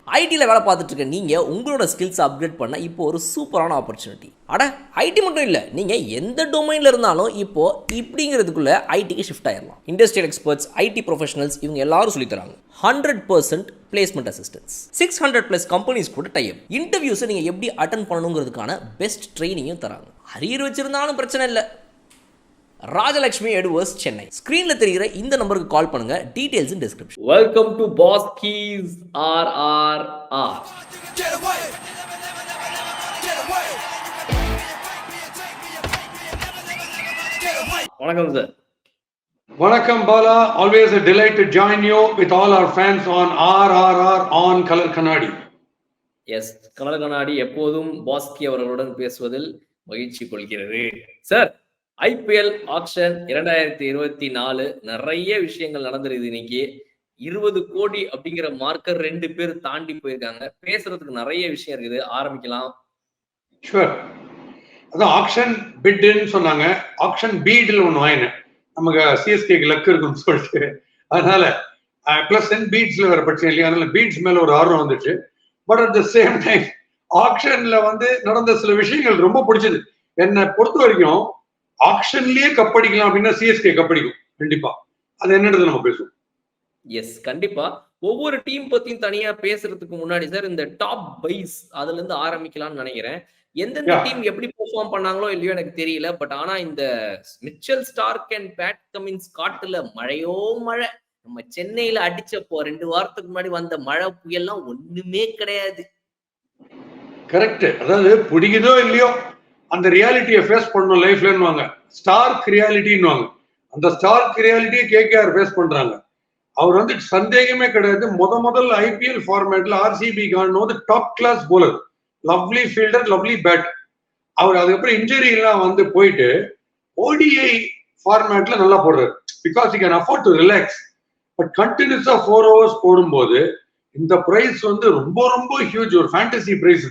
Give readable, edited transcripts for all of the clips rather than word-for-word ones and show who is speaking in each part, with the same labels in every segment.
Speaker 1: ஐடியில் வேலை பார்த்துட்டு இருக்க நீங்கள் உங்களோட ஸ்கில்ஸை அப்கிரேட் பண்ண இப்போ ஒரு சூப்பரான ஆப்பர்ச்சுனிட்டி. அட ஐடி மட்டும் இல்லை, நீங்கள் எந்த டொமைனில் இருந்தாலும் இப்போது இப்படிங்கிறதுக்குள்ளே ஐடிக்கு ஷிஃப்ட் ஆயிடலாம். இண்டஸ்ட்ரியல் எக்ஸ்பர்ட்ஸ், ஐடி ப்ரொஃபஷனல்ஸ் இவங்க எல்லாரும் சொல்லித்தராங்க. 100% பிளேஸ்மெண்ட் அசிஸ்டன்ஸ், 600+ கம்பெனிஸ் கூட டைப். இன்டர்வியூஸை நீங்கள் எப்படி அட்டன் பண்ணணுங்கிறதுக்கான பெஸ்ட் ட்ரைனிங்கும் தராங்க. அரியர் வச்சிருந்தாலும் பிரச்சனை இல்லை. ராஜலட்சுமி எடுவர்ஸ், சென்னை. ஸ்கிரீன்ல தெரிகிற இந்த நம்பருக்கு கால் பண்ணுங்க. Details in description.
Speaker 2: Welcome to Bhaski's RRR. வணக்கம் சார்.
Speaker 3: வணக்கம் Bala. Always a delight to join you with all our fans on RRR on Color Kannadi.
Speaker 2: Yes, Colour Kannadi எப்போதும் பாஸ்கி அவர்களுடன் பேசுவதில் மகிழ்ச்சி கொள்கிறது. சார், IPL ஆக்ஷன் 2024 நிறைய விஷயங்கள் நடந்துருது. இன்னைக்கு 20 கோடி அப்படிங்கிற மார்க்கர் 2 பேர் தாண்டி போயிருக்காங்க. பேசுறதுக்கு நிறைய விஷயம் இருக்குது. ஆரம்பிக்கலாம்.
Speaker 3: ஷுவர். அதான் ஆக்ஷன் பிட்னு சொன்னாங்க. ஆக்ஷன் பீட்ல ஒன்று வாங்கினேன். நமக்கு சிஎஸ்கேக்கு லக் இருக்குன்னு சொல்லிட்டு, அதனால பிளஸ் அண்ட் பீட்ஸ்ல வேற பிரச்சனை இல்லையா, அதனால பீட்ஸ் மேல ஒரு ஆர்வம் வந்துச்சு. But at the same time ஆக்ஷன்ல நடந்த சில விஷயங்கள் ரொம்ப பிடிச்சது. என்னை பொறுத்த வரைக்கும் ஆக்ஷன்லயே கப்படிக்கலாம் அப்படின்னா சிஎஸ்கே கப்படிக்கும் கண்டிப்பா. அது என்னன்றது நம்ம பேசுவோம்.
Speaker 2: எஸ், கண்டிப்பா. ஒவ்வொரு டீம் பத்தியும் தனியா பேசுறதுக்கு முன்னாடி சார், இந்த டாப் பைஸ் அதுல இருந்து ஆரம்பிக்கலாம்னு நினைக்கிறேன். எந்தெந்த டீம் எப்படி பெர்ஃபார்ம் பண்ணாங்களோ இல்லையோ எனக்கு தெரியல. பட் ஆனா இந்த Mitchell Stark and Pat Cummins காட்டுல மழையோ மழை. நம்ம சென்னையில அடிச்சப்போ 2 வாரத்துக்கு முன்னாடி வந்த மழை புயல்லாம் ஒண்ணுமே கிடையாது.
Speaker 3: கரெக்ட். அதாவது பிடிக்குதோ இல்லையோ அந்த ரியாலிட்டியை ஃபேஸ் பண்ணணும் லைஃப்லன்னுவாங்க. ஸ்டார்க் ரியாலிட்டின்னுவாங்க. அந்த ஸ்டார்க் ரியாலிட்டியை KKR ஃபேஸ் பண்றாங்க. அவர் சந்தேகமே கிடையாது. முதல் IPL ஃபார்மேட்ல RCB காணும் top class bowler, lovely fielder, lovely bat. அவர் அதுக்கப்புறம் இன்ஜுரி எல்லாம் போயிட்டு ODI ஃபார்மேட்ல நல்லா போடுறாரு. Because he can afford to relax. But கண்டினியூஸா 4 hours போடும்போது இந்த பிரைஸ் ரொம்ப ரொம்ப ஹியூஜ், ஒரு ஃபேண்டசி பிரைஸ்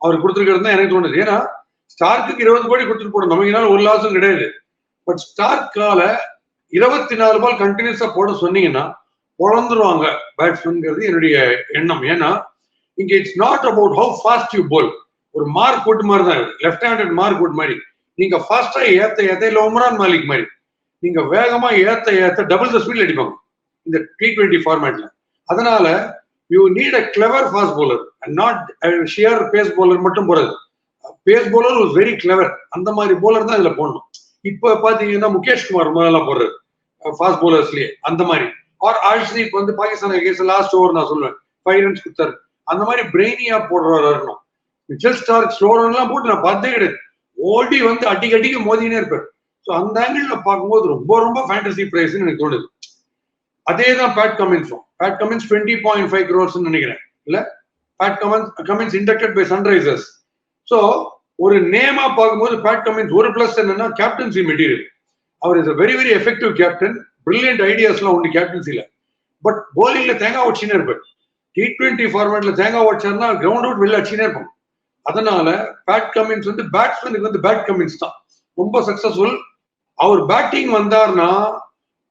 Speaker 3: அவர் கொடுத்துருக்கிறது தான் எனக்கு தோணுது. ஏன்னா ஸ்டார்க்கு 20 கோடி கொடுத்துட்டு போடும், நமக்கு ஒரு லாஸும் கிடையாது. பட் ஸ்டார்க்கால 24 பால் கண்டினியூஸா போட சொன்னீங்கன்னா பொழந்துருவாங்க பேட்ஸ்மேன்ங்கிறது என்னுடைய எண்ணம். ஏன்னா இங்க it's not about how fast you bowl. ஒரு மார்க் அவுட் மாதிரி தான், லெஃப்ட் ஹேண்டட் மார்க் அவுட் மாதிரி. நீங்க ஃபாஸ்டா ஏத்த இல்ல உம்ரான் மாலிக் மாதிரி நீங்க வேகமா ஏத்த டபுள் த ஸ்பீட்ல அடிப்பாங்க இந்த T20 ஃபார்மேட்ல. அதனால you need a clever fast bowler and not sheer pace bowler மட்டும் போறது. Pace bowler was very clever. அந்த மாதிரி போலர் தான் இதுல போடணும். இப்ப பாத்தீங்கன்னா முகேஷ் குமார் ரொம்ப நல்லா போடுறாரு ஃபாஸ்ட் போலர்ஸ்லயே. அந்த மாதிரி ஆர் Arshdeep Pakistan case last over நான் சொல்லுவேன் 5 runs கொடுத்தாரு. அந்த மாதிரி பிரெயினியா போடுறவர் வரணும். மிச்சல் ஸ்டார்க் ஸ்லோ ரன் எல்லாம் போட்டு நான் பார்த்தே கிடையாது. ஓடி அடிக்கடிக்கு மோதினே இருப்பார். ஸோ அந்த ஆங்கிள் பார்க்கும்போது ரொம்ப ரொம்ப ஃபேண்டசி பிரைஸ்ன்னு எனக்கு தோணுது. அதே தான் பேட் கமின்ஸும். பேட் கமின்ஸ் 20.5 crores நினைக்கிறேன். இல்ல பேட் கமின்ஸ் இண்டக்டட் பை சன்ரைசர்ஸ். ஸோ ஒரு நேமா பார்க்கும்போது பேட் கமின்ஸ் ஒரு பிளஸ் என்னன்னா கேப்டன்சி மெட்டீரியல். அவர் is very very effective captain. Brilliant ஐடியாஸ்லாம் உண்டு கேப்டன்சில. பட் போலிங்ல தேங்காய் உடச்சினே இருப்பார். T20 ஃபார்மேட்ல தேங்காய் உடச்சார்னா கிரவுண்ட் அவுட் வெளில அடிச்சுனே இருப்பாங்க. அதனால பேட் கமின்ஸ் பேட்ஸ்மேனுக்கு பேட் கமின்ஸ் தான் ரொம்ப சக்சஸ்ஃபுல். அவர் பேட்டிங் வந்தார்னா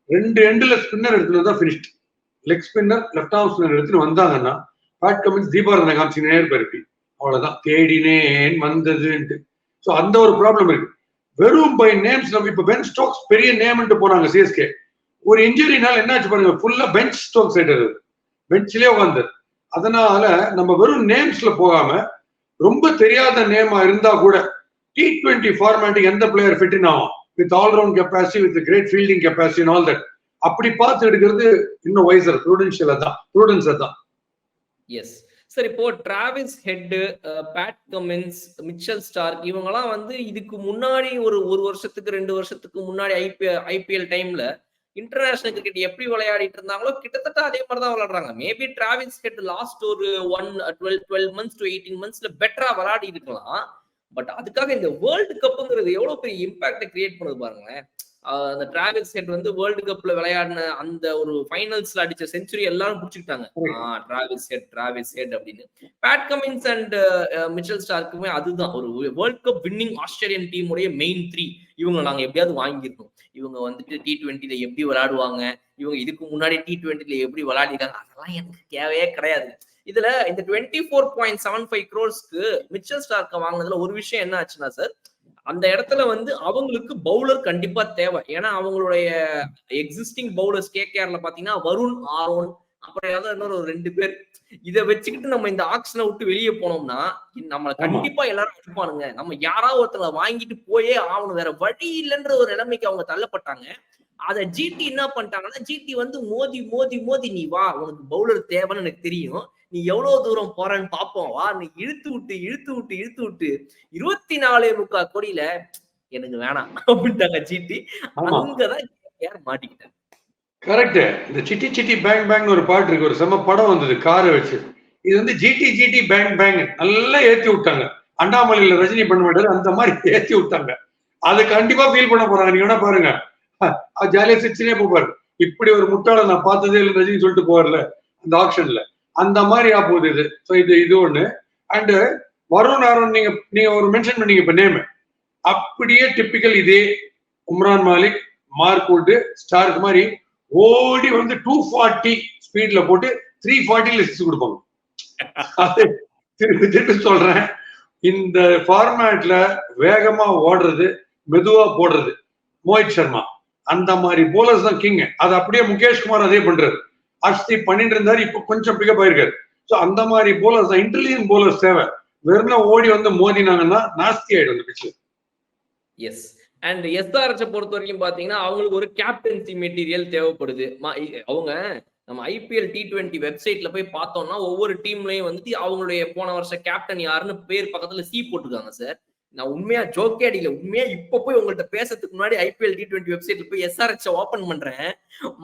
Speaker 3: 2 எண்ட்ல ஸ்பின்னர் எடுத்துட்டு தான் finished. Leg spinner, left arm spinner எடுத்துட்டு வந்தாங்கன்னா பேட் கமின்ஸ் தீபாரதனை காமிச்சுனே இருப்பாரு. அவ்வளவுதான், தேடினேன் வந்ததுன்ட்டு. ஸோ அந்த ஒரு ப்ராப்ளம் இருக்கு. வெறும் பை நேம்ஸ். நம்ம இப்ப பென் ஸ்டோக்ஸ் பெரிய நேம்ன்ட்டு போனாங்க சிஎஸ்கே. ஒரு இன்ஜுரினால என்னாச்சு பாருங்க, ஃபுல்லா பெஞ்ச் ஸ்டோக்ஸ் ஆயிட்டாரு, பெஞ்ச்லயே உட்காந்தாரு. அதனால நம்ம வெறும் நேம்ஸ்ல போகாம ரொம்ப தெரியாத நேமா இருந்தா கூட T20 ஃபார்மேட்டுக்கு எந்த பிளேயர் ஃபிட்டின் ஆகும் with all round capacity, with great fielding capacity and all that. அப்படி பார்த்து எடுக்கிறது இன்னும் வைசர், ப்ரூடன்ஸ் தான்.
Speaker 2: எஸ் சார், இப்போ Travis Head, Pat Cummins, Mitchell Starc இவங்கெல்லாம் இதுக்கு முன்னாடி ஒரு வருஷத்துக்கு 2 வருஷத்துக்கு முன்னாடி IPL டைம்ல இன்டர்நேஷனல் கிரிக்கெட் எப்படி விளையாடிட்டு இருந்தாங்களோ கிட்டத்தட்ட அதே மாதிரி தான் விளையாடுறாங்க. மேபி டிராவிஸ் ஹெட் லாஸ்ட் ஒரு 12 months to 18 monthsல பெட்டரா விளையாடி இருக்கலாம். பட் அதுக்காக இந்த வேர்ல்டு கப்புங்கிறது எவ்வளவு பெரிய இம்பாக்ட கிரியேட் பண்ணுது பாருங்களேன். அந்த டிராவிஸ் ஹெட் வேர்ல்டு கப்ல விளையாடின அந்த ஒரு ஃபைனல்ஸ்ல அடிச்ச செஞ்சுரி எல்லாரும் பிடிச்சிக்கிட்டாங்க. டிராவிஸ் ஹெட் அப்படின்னு. பேட் கமின்ஸ் அண்ட் மிச்சல் ஸ்டார்க்குமே அதுதான் ஒரு வேர்ல்ட் கப் வின்னிங் ஆஸ்திரேலியன் டீமுடைய மெயின் 3. இவங்க நாங்க எப்படியாவது வாங்கிருக்கோம். இவங்க T20ல எப்படி விளையாடுவாங்க, இவங்க இதுக்கு முன்னாடி T20ல எப்படி விளையாடிருக்காங்க, அதெல்லாம் எனக்கு தேவையே கிடையாது. இதுல இந்த 24.75 crores மிச்சல் ஸ்டார்க்க வாங்கினதுல ஒரு விஷயம் என்ன ஆச்சுன்னா சார், அந்த இடத்துல வந்து அவங்களுக்கு பவுலர் கண்டிப்பா தேவை. ஏன்னா அவங்களுடைய எக்ஸிஸ்டிங் பவுலர்ஸ் கேகேஆர்ல பாத்தீங்கன்னா வருண், ஆரோன், அப்புறம் ஏதாவது இன்னொரு ஒரு 2 பேர். இதை வச்சுக்கிட்டு நம்ம இந்த ஆக்ஷனை விட்டு வெளியே போனோம்னா நம்மள கண்டிப்பா எல்லாரும் அடிப்பானுங்க. நம்ம யாராவது ஒருத்தங்களை வாங்கிட்டு போயே ஆகணும், வேற வழி இல்லைன்ற ஒரு நிலைமைக்கு அவங்க தள்ளப்பட்டாங்க. அத ஜிடி என்ன பண்ணிட்டாங்கன்னா, ஜிடி வந்து மோதி மோதி மோதி நீ வா, உனக்கு பவுலர் தேவைன்னு எனக்கு தெரியும், நீ எவ்வளவு தூரம் போறன்னு பாப்போம் வா, நீ இழுத்து விட்டு 24.25 கோடியில எனக்கு வேணாம் அப்படின்ட்டாங்க ஜிடி. அங்கதான் மாட்டிக்கிட்டேன்.
Speaker 3: கரெக்ட். இந்த சிட்டி சிட்டி பேங் பேங் ஒரு பாட்டு இருக்கு, ஒரு செம படம் வந்தது காரை வச்சு. இது வந்து ஜிடி ஜிடி பேங் பேங் நல்லா ஏத்தி விட்டாங்க. அண்ணாமலையில ரஜினி பண்ண மாட்டாரு, அந்த மாதிரி ஏத்தி விட்டாங்க. அது கண்டிப்பா ஃபீல் பண்ண போறாங்க. நீங்க வேணா பாருங்க, ஜாலியா சிரிச்சுனே போவாரு. இப்படி ஒரு முட்டாள நான் பார்த்ததே இல்லை ரஜினி சொல்லிட்டு போவார்ல அந்த ஆக்ஷன்ல, அந்த மாதிரி ஆப்போது இது. ஸோ இது ஒண்ணு. அண்ட் வருண் ஆரோன் நீங்க ஒரு மென்ஷன் பண்ணீங்க இப்ப நேம், அப்படியே டிப்பிக்கல் இதே உம்ரான் மாலிக், மார்க்வுட், ஸ்டார்க் மாதிரி ஓடி வந்து 240 ஸ்பீட்ல போட்டு 340ல 6 கொடுப்பாங்க. திருப்பி சொல்றேன், இந்த ஃபார்மேட்ல வேகமா ஓடுறது மெதுவா போடுறது மோஹித் சர்மா, அந்த மாதிரி போலர்ஸ் தான் கிங். அது அப்படியே முகேஷ் குமார் அதே பண்றாரு. ஹர்ஷ்தீப் பண்ணிட்டு இருந்தாரு, இப்ப கொஞ்சம் பிக்கப் ஆயிருக்காரு. ஸோ அந்த மாதிரி போலர்ஸ் தான், இன்டெலிஜென்ட் போலர்ஸ் தேவை. வெறும் ஓடி வந்து மோதினாங்கன்னா நாஸ்தி ஆயிடும் அந்த பிச்சு.
Speaker 2: எஸ். அண்ட் எஸ்ஆர்எச் பொறுத்த வரைக்கும் பாத்தீங்கன்னா அவங்களுக்கு ஒரு கேப்டன்சி மெட்டீரியல் தேவைப்படுது. அவங்க நம்ம ஐபிஎல் T20 வெப்சைட்ல போய் பார்த்தோம்னா ஒவ்வொரு டீம்லயும் வந்துட்டு அவங்களுடைய போன வருஷம் கேப்டன் யாருன்னு பேர் பக்கத்துல சி போட்டுருக்காங்க சார். நான் உண்மையா ஜோக்கே அடிக்கல, உண்மையா இப்ப போய் உங்கள்ட்ட பேசுறதுக்கு முன்னாடி ஐபிஎல் T20 வெப்சைட்ல போய் எஸ்ஆர்எச் ஓபன் பண்றேன்,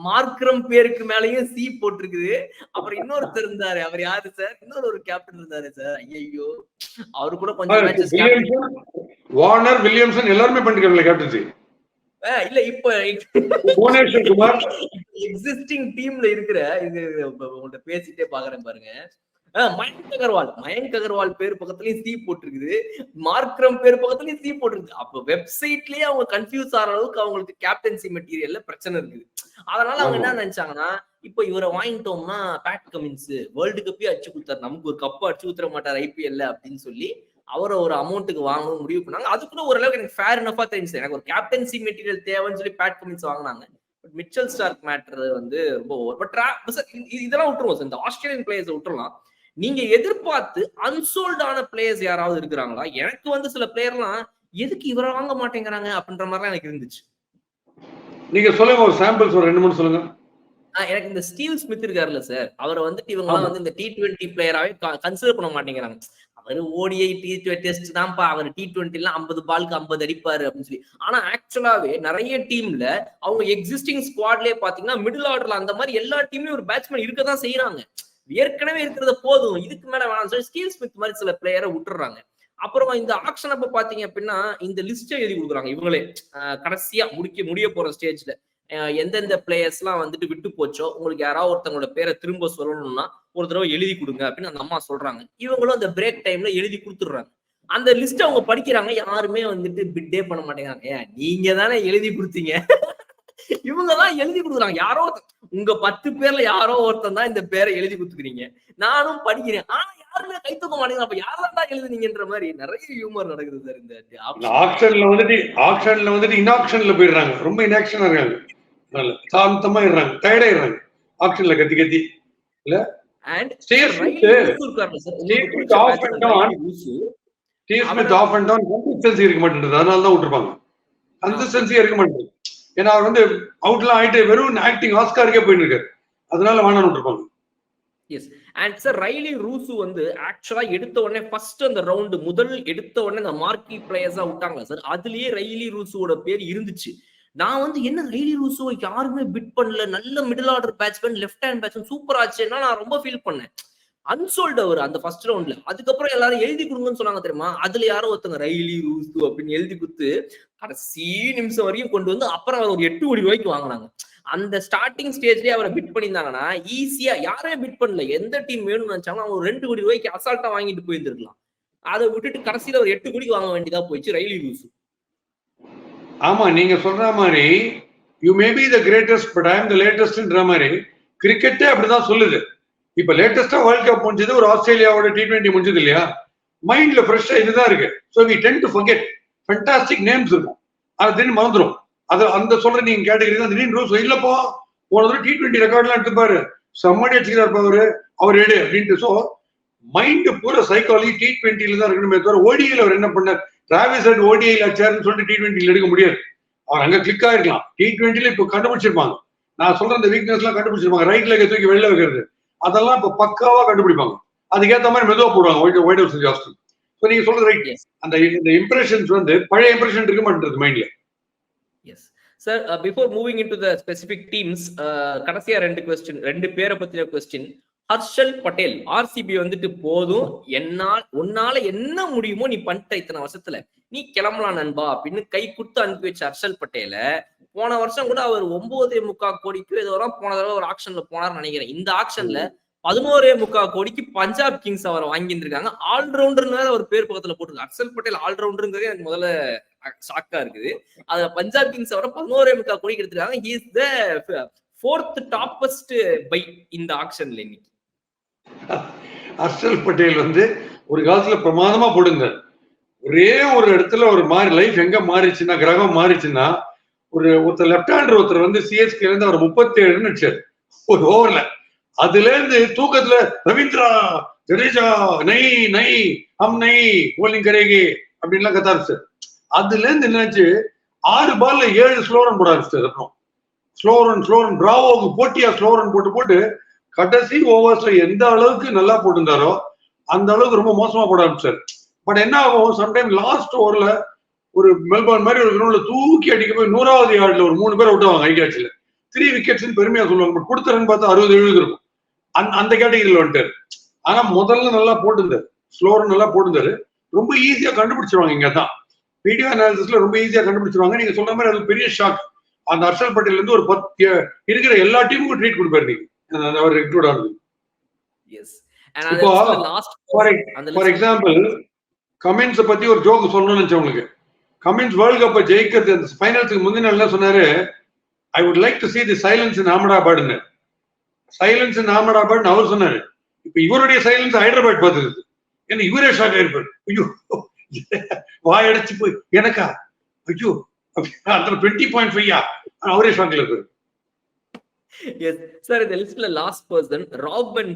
Speaker 2: மார்க்ரம் பேருக்கு மேலேயும் சி போட்டிருக்குது. அப்புறம் இன்னொருத்தர் இருந்தாரு, அவர் யாரு சார், இன்னொரு ஒரு கேப்டன் இருந்தாரு சார், ஐயோ அவரு கூட கொஞ்சம் மேட்சஸ்
Speaker 3: வார்னர், வில்லியம்சன் எல்லாருமே பண்ணிருக்காங்க கேப்டன்சி.
Speaker 2: இல்ல இப்ப
Speaker 3: புவனேஸ்வர் குமார்
Speaker 2: எக்ஸிஸ்டிங் டீம்ல இருக்கிற இது உங்கள்ட்ட பேசிட்டே பாக்குறேன் பாருங்க. மயங்க் அகர்வால் பேர் பக்கத்துலயும் சி போட்டிருக்குது, மார்க்ரம் பேர் பக்கத்துலயும் சி போட்டிருக்கு. அப்ப வெப்சைட்லயே அவங்க கன்ஃபியூஸ் ஆகிற அளவுக்கு அவங்களுக்கு கேப்டன்சி மெட்டீரியல்ல பிரச்சனை இருக்குது. அதனால அவங்க என்ன நினைச்சாங்கன்னா, இப்ப இவரை வாங்கிட்டோம்னா பேட் கமின்ஸ் வேர்ல்டு கப்பே அடிச்சு கொடுத்தாரு, நமக்கு ஒரு கப் அடிச்சு கொடுத்துட மாட்டார் ஐபிஎல்ல அப்படின்னு சொல்லி அவரை ஒரு அமௌண்ட்டுக்கு வாங்கணும் முடிவு பண்ணாங்க. அதுக்குள்ள ஓரளவுக்கு எனக்கு ஃபேர் இனஃபா தெரிஞ்சு, எனக்கு ஒரு கேப்டன்சி மெட்டீரியல் தேவைன்னு சொல்லி பேட் கமின்ஸ் வாங்கினாங்க. பட் மிச்சல் ஸ்டார்க் மேட்டர் வந்து ரொம்ப ஓவர். பட் இதெல்லாம் விட்டுருவோம் சார், இந்த ஆஸ்திரேலியன் பிளேயர்ஸ் விட்டுறலாம். நீங்க எதிர்பார்த்து அன்சோல்டான பிளேயர்ஸ் யாராவது இருக்கிறாங்களா? எனக்கு வந்து சில பிளேயர்லாம் எதுக்கு இவரை வாங்க மாட்டேங்கிறாங்க அப்படின்ற மாதிரிலாம் எனக்கு இருந்துச்சு.
Speaker 3: நீங்க சொல்லுங்க, ஒரு சாம்பிள்ஸ் ஒரு 2-3 சொல்லுங்க.
Speaker 2: எனக்கு இந்த ஸ்டீவ் ஸ்மித் இருக்காருல்ல சார், அவரை வந்துட்டு இவங்க எல்லாம் வந்து இந்த T20 பிளேயராவே கன்சிடர் பண்ண மாட்டேங்கிறாங்க. அவரு ஓடிஐ டெஸ்ட் தான்ப்பா, அவர் T20 எல்லாம் 50 பாலுக்கு 50 அடிப்பாரு அப்படின்னு சொல்லி. ஆனா ஆக்சுவலாவே நிறைய டீம்ல அவங்க எக்ஸிஸ்டிங் ஸ்குவாட்லயே பாத்தீங்கன்னா மிடில் ஆர்டர்ல அந்த மாதிரி எல்லா டீம்லயும் ஒரு பேட்ஸ்மேன் இருக்கதான் செய்யறாங்க. ஏற்கனவே இருக்கிறத போதும், இதுக்கு மேல வேணாம் சொல்லி ஸ்டீவ் ஸ்மித் மாதிரி சில பிளேயரை விட்டுறாங்க. அப்புறம் இந்த ஆக்ஷன் அப்ப பாத்தீங்க அப்படின்னா இந்த லிஸ்டை எழுதி கொடுக்குறாங்க இவங்களே. கடைசியா முடிய போற ஸ்டேஜ்ல எந்தெந்த பிளேயர்ஸ் எல்லாம் வந்துட்டு விட்டு போச்சோ, உங்களுக்கு யாராவது ஒருத்தவங்களோட பேரை திரும்ப சொல்லணும்னா ஒரு தடவை எழுதி கொடுங்க அப்படின்னு அந்த அம்மா சொல்றாங்க. இவங்களும் அந்த பிரேக் டைம்ல எழுதி கொடுத்துடுறாங்க. அந்த லிஸ்ட் அவங்க படிக்கிறாங்க, யாருமே வந்துட்டு பிட்டே பண்ண மாட்டேங்கிறாங்க. நீங்க தானே எழுதி கொடுத்தீங்க, இவங்கதான் எழுதி கொடுக்குறாங்க. யாரோ உங்க 10 பேர்ல யாரோ ஒருத்தன் தான் இந்த பேரை எழுதி கொடுத்துக்கிறீங்க, நானும் படிக்கிறேன், ஆனா யாருமே கை தூக்க மாட்டேங்கிறாங்க. அப்ப யாரெல்லாம் எழுதுனீங்கன்ற மாதிரி நிறைய ஹியூமர் நடக்குது சார். இந்த
Speaker 3: ஆக்ஷன்ல வந்துட்டு இன்ஆக்ஷன்ல போயிடுறாங்க, ரொம்ப இன்ஆக்ஷனா இருக்காங்க, சாந்தமா இருறாங்க, டயர்டாயிடுறாங்க ஆக்ஷன்ல கத்தி கத்தி. இல்ல and Steve Smith off and down consistency இருக்க மாட்டேங்குது, அதனால தான் விட்டுருப்பாங்க. கன்சிஸ்டன்சியா இருக்க மாட்டேங்குது, ஏன்னா அவர் வந்து அவுட்லாம் ஆயிட்டு வெறும் ஆக்டிங் ஆஸ்காருக்கே போயிட்டு இருக்காரு, அதனால வேணாம்னு விட்டுருப்பாங்க.
Speaker 2: எஸ். அண்ட் சார் ரைலி ரூசு வந்து ஆக்சுவலா எடுத்த உடனே ஃபர்ஸ்ட் அந்த ரவுண்டு முதல் எடுத்த உடனே அந்த மார்க்கி பிளேயர்ஸா விட்டாங்க சார், அதுலயே ரைலி ரூசுவோட பேர் இருந்துச்சு. நான் வந்து என்ன ரைலி ரூசோ யாருமே பிட் பண்ணல, நல்ல middle order batsman, left hand batsman, super ஆச்சுன்னா நான் ரொம்ப ஃபீல் பண்ணேன். அன்சோல்டு அவர் அந்த ஃபர்ஸ்ட் ரவுண்ட்ல. அதுக்கப்புறம் எல்லாரும் எழுதி கொடுங்கன்னு சொன்னாங்க தெரியுமா, அதுல யாரோ ஒருத்தங்க ரைலி ரூசு அப்படின்னு எழுதி கொடுத்து கடைசி நிமிஷம் வரைக்கும் கொண்டு வந்து அப்புறம் அவர் ஒரு 8 கோடி ரூபாய்க்கு வாங்கினாங்க. அந்த ஸ்டார்டிங் ஸ்டேஜ்லயே அவரை பிட் பண்ணியிருந்தாங்கன்னா ஈஸியா, யாருமே பிட் பண்ணல, எந்த டீம் வேணும்னு நினைச்சாங்கன்னா அவங்க 2 கோடி ரூபாய்க்கு அசால்ட்டா வாங்கிட்டு போயிருந்திருக்கலாம். அதை விட்டுட்டு கடைசியில ஒரு 8 கோடிக்கு வாங்க வேண்டியதா போயிடுச்சு ரைலி ரூசு.
Speaker 3: ஆமா, நீங்க சொல்ற மாதிரி you may be the greatest but I am the லேட்டஸ்ட்ன்ற மாதிரி கிரிக்கெட்டே அப்படிதான் சொல்லுது. இப்ப லேட்டஸ்டா வேர்ல்ட் கப் முடிஞ்சது ஒரு ஆஸ்திரேலியாவோட T20 முடிஞ்சது இல்லையா, மைண்ட்ல ஃப்ரெஷ்ஷா இதுதான் இருக்கு. So we tend to forget. Fantastic names இருக்கும், அது திடீர்னு மறந்துடும். அது அந்த சொல்ற நீங்க கேட்டகரி தான் திடீர்னு ரூல்ஸ் இல்லப்போ போன தடவை T20 ரெக்கார்ட்லாம் எடுத்து பாரு, செம்மடி வச்சுக்கிறாரு அவர் எடு அப்படின்ட்டு. ஸோ மைண்ட் பூரா சைக்காலஜி T20 தான் இருக்கணுமே தவிர ஓடிஐல அவர் என்ன பண்ணார், டிராவிஸ் ஹெட் ஓடிஐல அச்சாருன்னு சொல்லிட்டு T20 எடுக்க முடியாது. அவர் அங்க கிளிக் ஆயிருக்கலாம். T20 இப்போ கண்டுபிடிச்சிருப்பாங்க. நான் சொல்ற அந்த வீக்னஸ் எல்லாம் கண்டுபிடிச்சிருப்பாங்க. ரைட் லெக் தூக்கி வெளில வைக்கிறது அதெல்லாம் இப்ப பக்காவா கண்டுபிடிப்பாங்க. அதுக்கேற்ற மாதிரி மெதுவா போடுவாங்க ஒயிட் ஹவுஸ் ஜாஸ்தி. ஸோ நீங்க சொல்றது ரைட். அந்த இம்ப்ரெஷன்ஸ் வந்து பழைய இம்ப்ரெஷன் இருக்க மாட்டேங்குது மைண்ட்ல.
Speaker 2: Yes sir, before moving in to the specific teams, கடைசியா 2 கொஸ்டின், 2 பேரை பத்தின கொஸ்டின். ஹர்ஷல் பட்டேல் ஆர்சிபி வந்துட்டு போதும், உன்னால என்ன முடியுமோ நீ பண்ணிட்ட இத்தனை வருஷத்துல, நீ கிளம்பலாம் நண்பா அப்படின்னு கை கொடுத்து அனுப்பி வச்ச ஹர்ஷல் பட்டேல போன வருஷம் கூட அவர் 9.25 கோடிக்கு ஏதோ போன தடவை ஒரு ஆக்ஷன்ல போனார்னு நினைக்கிறேன். இந்த ஆக்ஷன்ல 11.25 கோடிக்கு பஞ்சாப் கிங்ஸ் அவரை வாங்கியிருக்காங்க. ஆல்ரவுண்டர்னு ஒரு பேர் பக்கத்துல போட்டுருக்கு. ஹர்ஷல் பட்டேல் ஆல்ரவுண்டருங்கிறதே எனக்கு முதல்ல ஷாக்கா இருக்குது. அதுல பஞ்சாப் கிங்ஸ் அவரை 11.25 கோடிக்கு எடுத்திருக்காங்க. He is the 4th toppest buy இந்த ஆக்ஷன்ல இன்னைக்கு.
Speaker 3: ஹர்ஷல் பட்டேல் வந்து ஒரு காலத்துல பிரமாதமா போடுங்க. ஒரே ஒரு இடத்துல ஒரு மாறி லைஃப் எங்க மாறிச்சுன்னா, கிரகம் மாறிச்சுன்னா, ஒருத்தர் லெப்ட் ஹேண்டர் ஒருத்தர் வந்து சிஎஸ்கே இருந்து அவர் 37 அடிச்சாரு ஒரு ஓவர்ல. அதுல இருந்து தூக்கத்துல ரவீந்திரா ஜடேஜா நை நை ஹம் நை போலிங் கரேகே அப்படின்லாம் கத்த ஆரம்பிச்சார். அதுல இருந்து என்னாச்சு, 6 பால்ல 7 ஸ்லோ ரன் போட ஆரம்பிச்சாரு. அப்புறம் ஸ்லோ ரன் பிராவோக்கு போட்டியா ஸ்லோ ரன் போட்டு கடைசி ஓவர்ஸ்ல எந்த அளவுக்கு நல்லா போட்டிருந்தாரோ அந்த அளவுக்கு ரொம்ப மோசமா போட ஆரம்பிச்சாரு. பட் என்ன ஆகும், சம்டைம் லாஸ்ட் ஓவர்ல ஒரு மெல்பர்ன் மாதிரி ஒரு கிரவுண்ட்ல தூக்கி அடிக்க போய் 100வது யார்ட்ல ஒரு 3 பேர் அவுட் ஆவாங்க. ஐகேட்ச்ல 3 விக்கெட்ஸ் பெருமையா சொல்லுவாங்க. பட் கொடுத்த ரன் பார்த்தா 60-70 இருக்கும். அந்த கேட்டகரியில் வந்துட்டாரு. ஆனா முதல்ல நல்லா போட்டிருந்தாரு, ஸ்லோ ரன் நல்லா போட்டிருந்தாரு. ரொம்ப ஈஸியா கண்டுபிடிச்சிருவாங்க. இங்கதான் வீடியோ அனாலிசிஸ்ல ரொம்ப ஈஸியா கண்டுபிடிச்சிருவாங்க. நீங்க சொல்ற மாதிரி அது பெரிய ஷாக். அந்த ஹர்ஷல் பட்டேல் இருந்து ஒரு 10 இருக்கிற எல்லா டீமுக்கும் ட்ரீட் கொடுப்பாரு நீங்க அவர் இன்க்ளூட் ஆனது. இப்போ ஃபார் எக்ஸாம்பிள் கமின்ஸ் பத்தி ஒரு ஜோக் சொல்லணும்னு நினைச்சேன் உங்களுக்கு. கமின்ஸ் வேர்ல்ட் கப்பை ஜெயிக்கிறது அந்த ஃபைனல்ஸுக்கு முந்தின என்ன சொன்னாரு, I would like to see the silence in அஹமதாபாத்னு. சைலன்ஸ் இன் அஹமதாபாத் அவர் சொன்னாரு. இப்ப இவருடைய சைலன்ஸ் ஹைதராபாத் பார்த்துருக்கு. ஏன்னா இவரே ஷாக் ஆயிருப்பாரு. ஐயோ வாயடைச்சு போய் எனக்கா ஐயோ அந்த 20.5 அவரே ஷாக்ல இருப்பாரு.
Speaker 2: எஸ் சார், இந்த லிஸ்ட்ல லாஸ்ட் பர்சன் ராபன்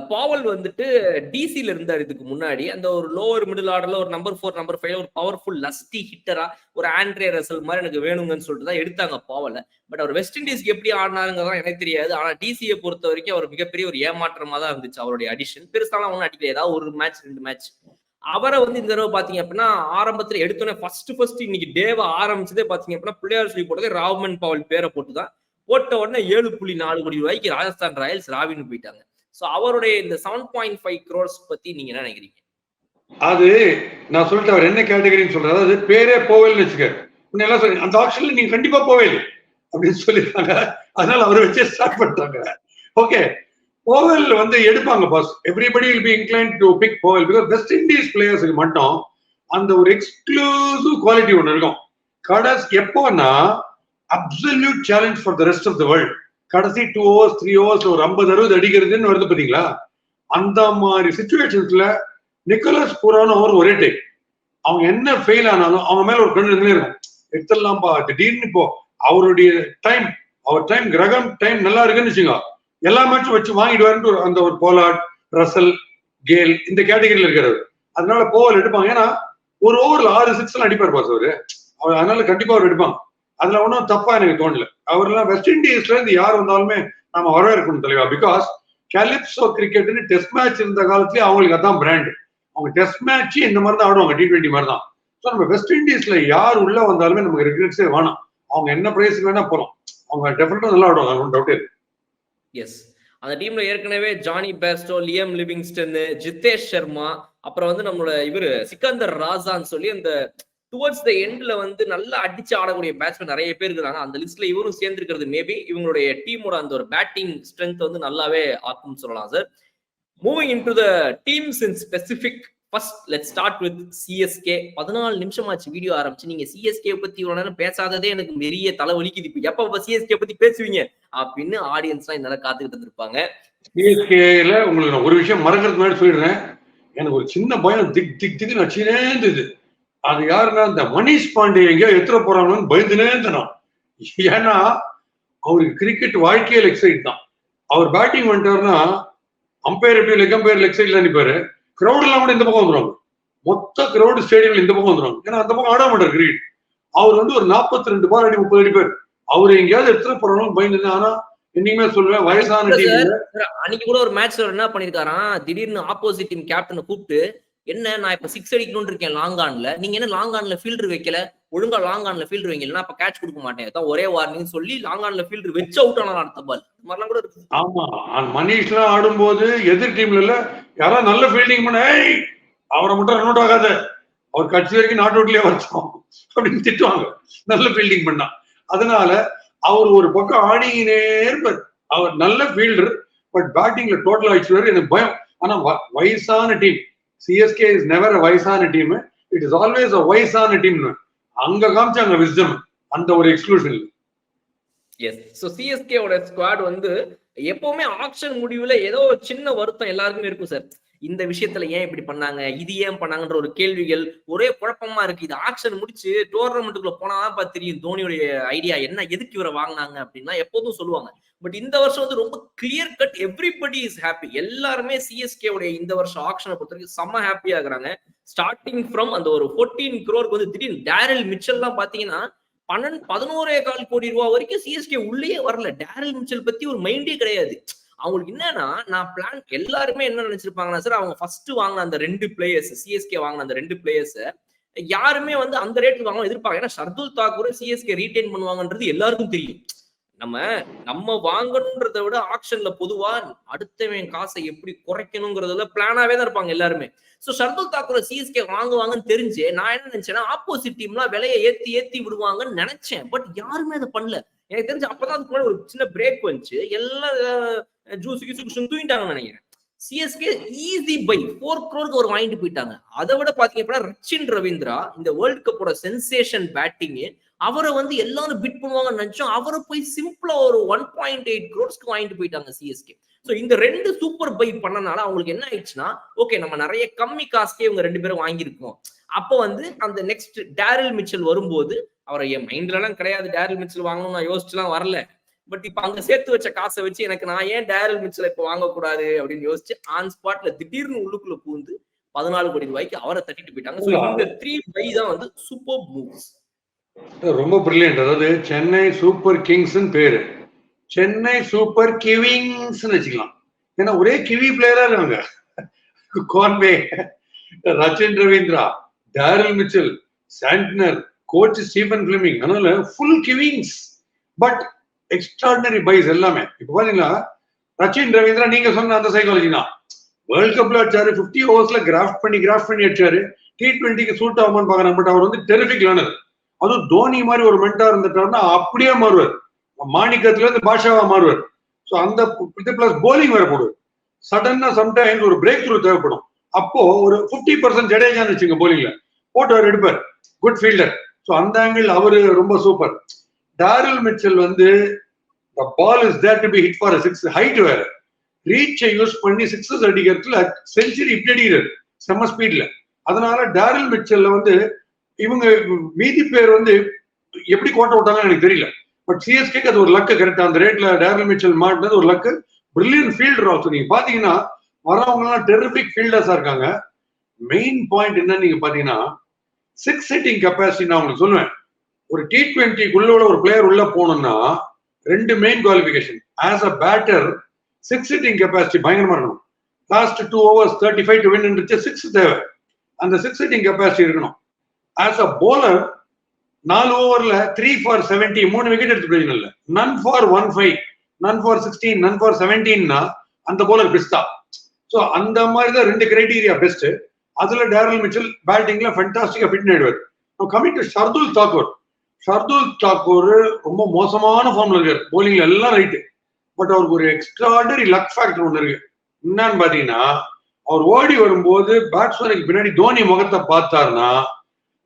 Speaker 2: பாவல் வந்துட்டு டிசில இருந்தார் இதுக்கு முன்னாடி. அந்த ஒரு லோவர் மிடில் ஆர்டர்ல ஒரு நம்பர் 4 நம்பர் 5 ஒரு பவர்ஃபுல் லஸ்டி ஹிட்டரா ஒரு ஆண்ட்ரே ரசல் மாதிரி எனக்கு வேணுங்கன்னு சொல்லிட்டு தான் எடுத்தாங்க பாவல. பட் அவர் வெஸ்ட் இண்டீஸ்க்கு எப்படி ஆடினாருங்கிறதா எனக்கு தெரியாது. ஆனா டிசியை பொறுத்த வரைக்கும் அவர் மிகப்பெரிய ஒரு ஏமாற்றமா தான் இருந்துச்சு அவருடைய அடிஷன். பெருசாலாம் ஒன்றும் அடிக்கல, ஏதாவது ஒரு மேட்ச் 2 மேட்ச். அவரை வந்து இந்த தடவை பாத்தீங்க அப்படின்னா ஆரம்பத்துல எடுத்தோன்னே ஃபர்ஸ்ட் இன்னைக்கு டேவை ஆரம்பிச்சதே பாத்தீங்க அப்படின்னா பிள்ளையார் சொல்லி போட்டதே ராவன் பாவல் பேரை போட்டுதான். போட்ட உடனே 7.4 கோடி ரூபாய்க்கு ராஜஸ்தான் ராயல்ஸ் ராவின்னு போயிட்டாங்க. சோ அவருடைய இந்த 7.5 crores பத்தி நீங்க என்ன நினைக்கிறீங்க?
Speaker 3: அது நான் சொல்லிட்டு அவர் என்ன கேட்டகரின்னு சொல்றாரு. அதாவது பேரே போவேல்னு வச்சுக்க, எல்லாம் சொல்லி அந்த ஆப்ஷன்ல நீங்க கண்டிப்பா போவேல் அப்படின்னு சொல்லிருக்காங்க. அதனால அவரை வச்சே ஸ்டார்ட் பண்ணிட்டாங்க. ஓகே, போவல் வந்து எடுப்பாங்க boss. Everybody will be inclined to pick bowl because West Indies பிளேயர்ஸுக்கு மட்டும் அந்த ஒரு எக்ஸ்க்ளூசிவ் குவாலிட்டி ஒன்று இருக்கும். கடைசி எப்போன்னா absolute challenge for the rest of the world. கடைசி 2 overs 3 overs ஒரு 50-60 அடிக்கிறதுன்னு வருது பாத்தீங்களா, அந்த மாதிரி சிச்சுவேஷன்ஸ்ல நிக்கோலஸ் பூரான் ஓவர் ஒரே டைம். அவங்க என்ன ஃபெயில் ஆனாலும் அவங்க மேல ஒரு கண்ணு இருந்தே இருக்கும். எடுத்துடலாம்பா திடீர்னு. இப்போ அவருடைய டைம் கிரகம் டைம் நல்லா இருக்குன்னு வச்சுங்க, எல்லா மேட்சும் வச்சு வாங்கிடுவாருன்னு அந்த ஒரு போலார்ட் ரசல் கேல் இந்த கேட்டகரியில இருக்கிறது. அதனால போவல் எடுப்பாங்க. ஏன்னா ஒரு ஓவர்ல 6 6 எல்லாம் அடிப்பார் பாஸ் அவரு. அதனால கண்டிப்பா அவர் எடுப்பாங்க. அதுல ஒன்றும் தப்பா எனக்கு தோணல. அவரெல்லாம் வெஸ்ட் இண்டீஸ்ல இருந்து யார் வந்தாலுமே நம்ம வரவேற்கணும் தலைவா. பிகாஸ் கேலிப்சோ கிரிக்கெட்னு டெஸ்ட் மேட்ச் இருந்த காலத்துலயே அவங்களுக்கு அதான் பிராண்ட். அவங்க டெஸ்ட் மேட்ச் இந்த மாதிரி தான் ஆடுவாங்க, T20 மாதிரி தான். ஸோ நம்ம வெஸ்ட் இண்டீஸ்ல யார் உள்ள வந்தாலுமே நமக்கு ரெக்ரெட்ஸே வேணாம். அவங்க என்ன பிரைஸ் வேணா போறோம், அவங்க டெஃபினட்டா நல்லா ஆடுவாங்க, டவுட்டே இருக்கு.
Speaker 2: எஸ், அந்த டீம்ல ஏற்கனவே Jonny Bairstow, Liam Livingstone, Jitesh Sharma, அப்புறம் வந்து நம்மளோட இவரு சிக்கந்தர் ராசான்னு சொல்லி அந்த டுவர்ட்ஸ் த எண்ட்ல வந்து நல்லா அடிச்சு ஆடக்கூடிய பேட்ஸ்மேன் நிறைய பேர் இருக்கிறாங்க. அந்த லிஸ்ட்ல இவரும் சேர்ந்திருக்கிறது மேபி இவங்களுடைய டீமோட அந்த ஒரு பேட்டிங் ஸ்ட்ரென்த் வந்து நல்லாவே ஆக்கும்னு சொல்லலாம் sir. Moving in to the teams in specific first let start with CSK. 14 நிமிஷம் ஆச்சு வீடியோ ஆரம்பிச்சு. நீங்க சிஎஸ்கே பத்தி இவ்வளவு நேரம் பேசாததே எனக்கு பெரிய தலைவலிக்குது. இப்ப எப்ப சிஎஸ்கே பத்தி பேசுவீங்க அப்படின்னு ஆடியன்ஸ்லாம் இந்த காத்துக்கிட்டு இருந்திருப்பாங்க.
Speaker 3: சிஎஸ்கேல உங்களுக்கு நான் ஒரு விஷயம் மறக்கிறதுக்கு முன்னாடி சொல்லிடுறேன். எனக்கு ஒரு சின்ன பயம் திக்கு நச்சுனே இருந்தது. அது யாருன்னா இந்த மணிஷ் பாண்டே எங்கேயோ எத்திர போறாங்கன்னு பயந்துனே இருந்தேன். ஏன்னா அவருக்கு கிரிக்கெட் வாழ்க்கையில் எக்ஸைட் தான். அவர் பேட்டிங் பண்ணிட்டாருன்னா அம்பையர் எப்படி லெக் அம்பையர் லெக் சைட்ல நிற்பாரு, கிரௌட் எல்லாம் கூட இந்த பக்கம் வந்துருவாங்க. மொத்த கிரௌட் ஸ்டேடியம்ல இந்த பக்கம் வந்துருவாங்க. ஏன்னா அந்த பக்கம் ஆட மாட்டார் கிரிக்கெட். அவர் வந்து ஒரு 42 பால் அடி 30 அடி பேர். அவர் எங்கேயாவது எடுத்துட போறாலும் பயந்து. ஆனா என்னைக்குமே சொல்லுவேன், வயசான டீம்
Speaker 2: அன்னைக்கு கூட ஒரு மேட்ச்ல என்ன பண்ணிருக்காராம், திடீர்னு ஆப்போசிட் டீம் கேப்டனை கூப்பிட்டு, என்ன நான் இப்ப 6 அடிக்கணும்னு இருக்கேன் லாங் ஆன்ல, நீங்க என்ன லாங் ஆன்ல ஃபீல்டர் வைக்கல, ஒழுங்கா லாங் ஆன்ல ஃபீல்டர் வைக்கலன்னா அப்ப கேட்ச் கொடுக்க மாட்டேன், அதான் ஒரே வார்னிங் சொல்லி லாங் ஆன்ல ஃபீல்டர் வச்சு அவுட் ஆனா அடுத்த பால். இந்த மாதிரிலாம் கூட இருக்கு.
Speaker 3: ஆமா, மணிஷ் எல்லாம் ஆடும்போது எதிர் டீம்ல இல்ல யாராவது நல்ல ஃபீல்டிங் பண்ண அவரை மட்டும் ரன் அவுட் ஆகாத, அவர் கட்சி வரைக்கும் நாட் அவுட்லயே வரட்டும் அப்படின்னு திட்டுவாங்க நல்ல ஃபீல்டிங் பண்ணா. அதனால அவர் ஒரு பக்கம் ஆடினே இருப்பார். அவர் நல்ல ஃபீல்டர், பட் பேட்டிங்ல டோட்டல் ஆயிடுச்சு. எனக்கு பயம். ஆனா வயசான team CSK is never a வயசான team, it is always a வயசான டீம். அங்க காமிச்சாங்க விஸ்டம் அந்த ஒரு எக்ஸ்க்ளூஷன்.
Speaker 2: எஸ். சோ சிஎஸ்கே ஓட ஸ்குவாட் வந்து எப்பவுமே ஆக்ஷன் முடிவுல ஏதோ சின்ன வருத்தம் எல்லாருக்குமே இருக்கும் சார். இந்த விஷயத்துல ஏன் இப்படி பண்ணாங்க, இது ஏன் பண்ணாங்கன்ற ஒரு கேள்விகள் ஒரே குழப்பமா இருக்கு. இது ஆக்ஷன் முடிச்சு டோர்னமெண்ட்டுக்குள்ள போனாதான் தெரியும் தோனியோட ஐடியா என்ன, எதுக்கு இவரை வாங்கினாங்க அப்படின்னா எப்போதும் சொல்லுவாங்க. பட் இந்த வருஷம் வந்து ரொம்ப clear cut, everybody is happy. எல்லாருமே சிஎஸ்கே உடைய இந்த வருஷம் ஆக்ஷனை பொறுத்த வரைக்கும் செம்ம ஹாப்பியா இருக்கிறாங்க. ஸ்டார்டிங் ஃப்ரம் அந்த ஒரு 14 crore வந்து திடீர்னு டேரில் மிச்சல் எல்லாம் பாத்தீங்கன்னா 11.25 கோடி ரூபாய் வரைக்கும் சிஎஸ்கே உள்ளே வரல. டேரில் மிச்சல் பத்தி ஒரு மைண்டே கிடையாது அவங்களுக்கு. என்னன்னா நான் பிளான் எல்லாருமே என்ன நினைச்சிருப்பாங்கன்னா சார், அவங்க ஃபர்ஸ்ட் வாங்கின அந்த 2 பிளேயர்ஸ், சிஎஸ்கே வாங்கின அந்த 2 பிளேயர்ஸ் யாருமே வந்து அந்த ரேட்டுக்கு வாங்க எதிர்பார்க்க. ஏன்னா ஷர்துல் தாக்கூரை சிஎஸ்கே ரீடைன் பண்ணுவாங்கன்றது எல்லாருக்கும் தெரியும். நம்ம வாங்கணும்ன்றத விட ஆக்ஷன்ல பொதுவா அடுத்தவன் காசை எப்படி குறைக்கணுங்கிறதுல பிளானாவே தான் இருப்பாங்க எல்லாருமே. சோ ஷர்துல் தாக்கூரை சிஎஸ்கே வாங்குவாங்கன்னு தெரிஞ்சு நான் என்ன நினைச்சேன்னா ஆப்போசிட் டீம்லாம் விலையை ஏத்தி விடுவாங்கன்னு நினைச்சேன். பட் யாருமே அதை பண்ணல. எனக்கு தெரிஞ்சு அப்பதான் அதுக்கு முன்னாடி ஒரு சின்ன பிரேக் வந்துச்சு. எல்லாம் ஜூஸுக்கு தூங்கிட்டாங்கன்னு நினைக்கிறேன். சிஎஸ்கே ஈஸி பை 4 crore ஒரு வாங்கிட்டு போயிட்டாங்க. அதை விட பாத்தீங்க ரச்சின் ரவீந்திரா இந்த வேர்ல்ட் கப்போட சென்சேஷன் பேட்டிங், அவரை வந்து எல்லாரும் பிட் பண்ணுவாங்கன்னு நினைச்சோம். அவரை போய் சிம்பிளா ஒரு 1.8 crores வாங்கிட்டு போயிட்டாங்க சிஎஸ்கே. சோ இந்த 2 சூப்பர் பை பண்ணனால அவங்களுக்கு என்ன ஆயிடுச்சுன்னா, ஓகே நம்ம நிறைய கம்மி காஸ்ட்கே இவங்க 2 பேரும் வாங்கியிருக்கோம். அப்போ வந்து அந்த நெக்ஸ்ட் டேரில் மிச்சல் வரும்போது, அவரை என் மைண்ட்ல எல்லாம் கிடையாது டேரில் மிச்சல் வாங்கணும், நான் யோசிச்சுலாம் வரல. பட் இப்ப அங்க சேர்த்து வச்ச காசை வச்சு எனக்கு நான் ஏன் டேரில் மிச்சல் இப்ப வாங்கக்கூடாது அப்படின்னு யோசிச்சு ஆன் ஸ்பாட்ல திடீர்னு உள்ளுக்குள்ள பூந்து 14 கோடி ரூபாய்க்கு அவரை தட்டிட்டு போயிட்டாங்க. சோ இந்த 3 பை தான் வந்து சூப்பர் மூவ்ஸ்.
Speaker 3: ரொம்ப பிரில்லியன்ட். அதாவது சென்னை சூப்பர் கிங்ஸ் பேரு, சென்னை சூப்பர் கிவிங்ஸ் வச்சுக்கலாம். ஏன்னா ஒரே கிவி பிளேயரா இருக்காங்க. Conway, Rachin Ravindra, Daryl Mitchell, Santner, coach Stephen Fleming, அதனால ஃபுல் கிவிங்ஸ். பட் எக்ஸ்ட்ராடினரி பைஸ் எல்லாமே. இப்ப பாத்தீங்கன்னா ரச்சின் ரவீந்திரா நீங்க சொன்ன அந்த சைக்காலஜி தான். வேர்ல்ட் கப்ல அடிச்சாரு, 50 overs கிராஃப்ட் பண்ணி அடிச்சாரு. T20க்கு சூட் ஆகுமான்னு பாக்குறாங்க. பட் அவர் வந்து டெரிபிக் லேர்னர். அதுவும் தோனி மாதிரி ஒரு மென்டா இருந்துட்டாருன்னா அப்படியே மாறுவார். மாணிக்கத்துல இருந்து பாஷாவா மாறுவார். ஸோ அந்த பிளஸ் போலிங் வேற போடுவார். சடனா சம்டைம்ஸ் ஒரு பிரேக் த்ரூ தேவைப்படும். அப்போ ஒரு 50% ஜடேஜான்னு வச்சுங்க போலிங்ல போட்டு அவர் எடுப்பார். Good fielder. ஸோ அந்த ஆங்கிள் அவரு ரொம்ப சூப்பர். டேரில் மிச்சல் வந்து the ball is there to be hit for a 6, height வேற, ரீச்சை யூஸ் பண்ணி 6 அடிக்கிறதுல செஞ்சுரி இப்படி அடிக்கிறார் செம்ம ஸ்பீட்ல. அதனால டேரில் மிச்சல்ல வந்து இவங்க மீதி பேர் வந்து எப்படி கோட்டை விட்டாங்கன்னு எனக்கு தெரியல. பட் சிஎஸ்கேக்கு அது ஒரு லக்கு கரெக்டா. அந்த ரேட்ல டேரில் மிச்சல் மாட்டினது ஒரு லக்கு. Brilliant fielder also. நீங்க பாத்தீங்கன்னா வரவங்க எல்லாம் டெரிபிக் ஃபீல்டர்ஸா இருக்காங்க. மெயின் பாயிண்ட் என்னன்னு நீங்க பாத்தீங்கன்னா 6 ஹிட்டிங் கெப்பாசிட்டி. நான் உங்களுக்கு சொல்லுவேன், ஒரு T20 ஒரு பிளேயர் உள்ள போகணும்னா 2 main qualification. As a batter 6 hitting capacity பயங்கரமா இருக்கணும். லாஸ்ட் 2 overs 35 டு வின் இருந்துச்சு. 6 தேவை. அந்த 6 ஹிட்டிங் கெப்பாசிட்டி இருக்கணும். ஆஸ் அ போலர் 4 ஓவர்ல 3 for 70, 3 விக்கெட் எடுத்து பிரயோஜனம் இல்லை. None for 15, none for 16, none for 17னா அந்த போலர் பெஸ்டா. ஸோ அந்த மாதிரி தான் 2 கிரைடீரியா பெஸ்ட். அதுல டேரில் மிச்சல் பேட்டிங்ல ஃபேண்டாஸ்டிக்கா ஃபிட் ஆயிடுவார். Coming to Shardul Thakur. ஷர்துல் தாக்கூர் ரொம்ப மோசமான ஃபார்ம்ல இருக்காரு. போலிங்ல எல்லாம் ரைட்டு. பட் அவருக்கு ஒரு எக்ஸ்ட்ராடனரி லக் ஃபேக்டர் ஒன்று இருக்கு. என்னன்னு பாத்தீங்கன்னா அவர் ஓடி வரும்போது பேட்ஸ்மேனுக்கு பின்னாடி தோனி முகத்தை பார்த்தாருன்னா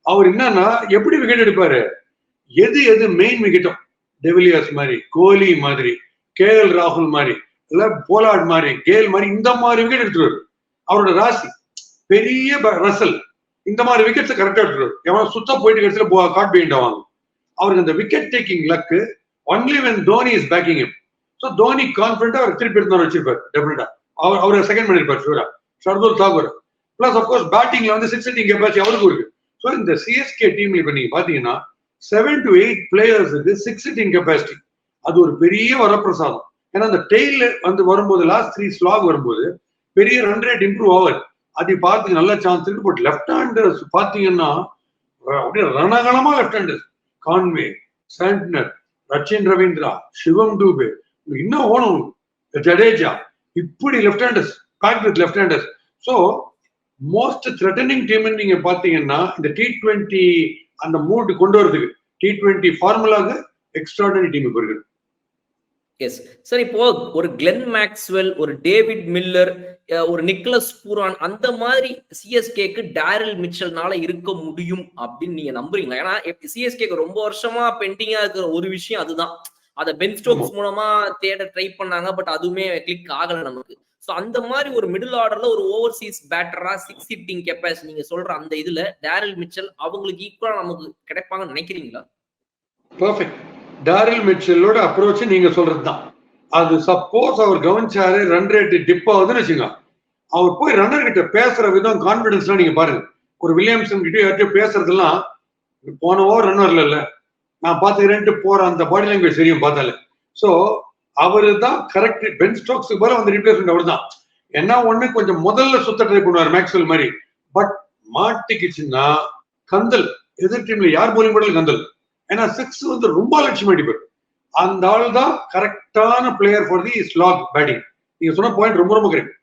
Speaker 3: அவர் என்னன்னா எப்படி விக்கெட் எடுப்பாரு, எது மெயின் விக்கெட்டும் டெவிலியர்ஸ் மாதிரி, கோலி மாதிரி, KL ராகுல் மாதிரி, இல்ல போலார்ட் மாதிரி, கேல் மாதிரி இந்த மாதிரி விக்கெட் எடுத்துருவாரு. அவரோட ராசி பெரிய ரசல் இந்த மாதிரி விக்கெட்ஸ் கரெக்டா எடுத்துருவாரு. எவன் சுத்தா போயிட்டு கடைசியில காட் பெயிண்ட் ஆவாங்க. அவருக்கு அந்த wicket taking luck only when Dhoni is backing him. So Dhoni கான்ஃபிடண்டா அவர் திருப்பி எடுத்து வச்சிருப்பாரு. டெஃபினட்டா அவர் செகண்ட் பண்ணிருப்பாரு ஷூரா ஷர்துல் தாக்கூர். பிளஸ் அப்கோர்ஸ் பேட்டிங்ல வந்து 6 hitting கெப்பாசிட்டி அவருக்கு இருக்கு. ஸோ இந்த சிஎஸ்கே டீம்ல இப்ப நீங்க பாத்தீங்கன்னா 7 to 8 பிளேயர்ஸுக்கு 6 hitting கெப்பாசிட்டி. அது ஒரு பெரிய வரப்பிரசாதம். ஏன்னா அந்த டெய்ல வந்து வரும்போது லாஸ்ட் 3 ஸ்லாக் வரும்போது பெரிய ரன் ரேட் இம்ப்ரூவ் ஆகுது. அது பார்த்துக்க நல்ல சான்ஸ் இருக்கு. பட் லெஃப்ட் ஹேண்டர்ஸ் பாத்தீங்கன்னா அப்படியே ரணகலமா left handers, Conway, Santner, Rachin Ravindra, Shivam Dube, இன்னும் ஓணும் ஜடேஜா, இப்படி left handers pack with left handers. So most threatening team நீங்க பாத்தீங்கன்னா இந்த T20 அந்த மூட் கொண்டு வரதுக்கு T20 ஃபார்முலாக்கு எக்ஸ்ட்ராடனரி டீம் இப்போ இருக்கு.
Speaker 2: எஸ் சார், இப்போ ஒரு கிளென் மேக்ஸ்வெல், ஒரு டேவிட் மில்லர், ஒரு நிக்கலஸ் பூரான் அந்த மாதிரி சிஎஸ்கேக்கு டேரில் மிச்சல்னால இருக்க முடியும் அப்படின்னு நீங்க நம்புறீங்களா? ஏன்னா சிஎஸ்கேக்கு ரொம்ப வருஷமா பெண்டிங்கா இருக்கிற ஒரு விஷயம் அதுதான். அதை பென் ஸ்டோக்ஸ் மூலமா தேட ட்ரை பண்ணாங்க, பட் அதுவுமே கிளிக் ஆகல நமக்கு. ஸோ அந்த மாதிரி ஒரு மிடில் ஆர்டர்ல ஒரு ஓவர்சீஸ் பேட்டரா 6 hitting கெப்பாசிட்டி நீங்க சொல்ற அந்த இதுல டேரில் மிச்சல் அவங்களுக்கு ஈக்குவலா நமக்கு கிடைப்பாங்கன்னு நினைக்கிறீங்களா?
Speaker 3: பர்ஃபெக்ட். டேரில் மிச்சலோட அப்ரோச் நீங்க சொல்றதுதான். அது சப்போஸ் அவர் கவனிச்சாரு ரன் ரேட் டிப் ஆகுதுன்னு வச்சுங்க, அவர் போய் ரன்னர் கிட்ட பேசுற விதம் கான்பிடன்ஸ்லாம் நீங்க பாருங்க. ஒரு வில்லியம்சன் கிட்ட யார்கிட்ட பேசுறதுலாம் போனவோ ரன் வரல நான் பாத்துக்கிறேன்ட்டு போற அந்த பாடி லாங்குவேஜ் தெரியும் பார்த்தாலே. ஸோ அவரு தான் கரெக்ட். பென் ஸ்டோக்ஸுக்கு போல வந்து ரீப்ளேஸ்மெண்ட் அவர் தான். என்ன ஒண்ணு கொஞ்சம் முதல்ல சுத்த ட்ரை பண்ணுவார் மேக்ஸ்வெல் மாதிரி. பட் மாட்டிக்கிச்சுன்னா கந்தல், எதிர் டீம்ல யார் போலிங் போடல கந்தல். ஏன்னா 6 வந்து ரொம்ப லட்சியம் அடிப்பார். அந்த ஆள் தான் கரெக்டான player for the slack batting. நீங்க சொன்ன பாயிண்ட் ரொம்ப ரொம்ப correct.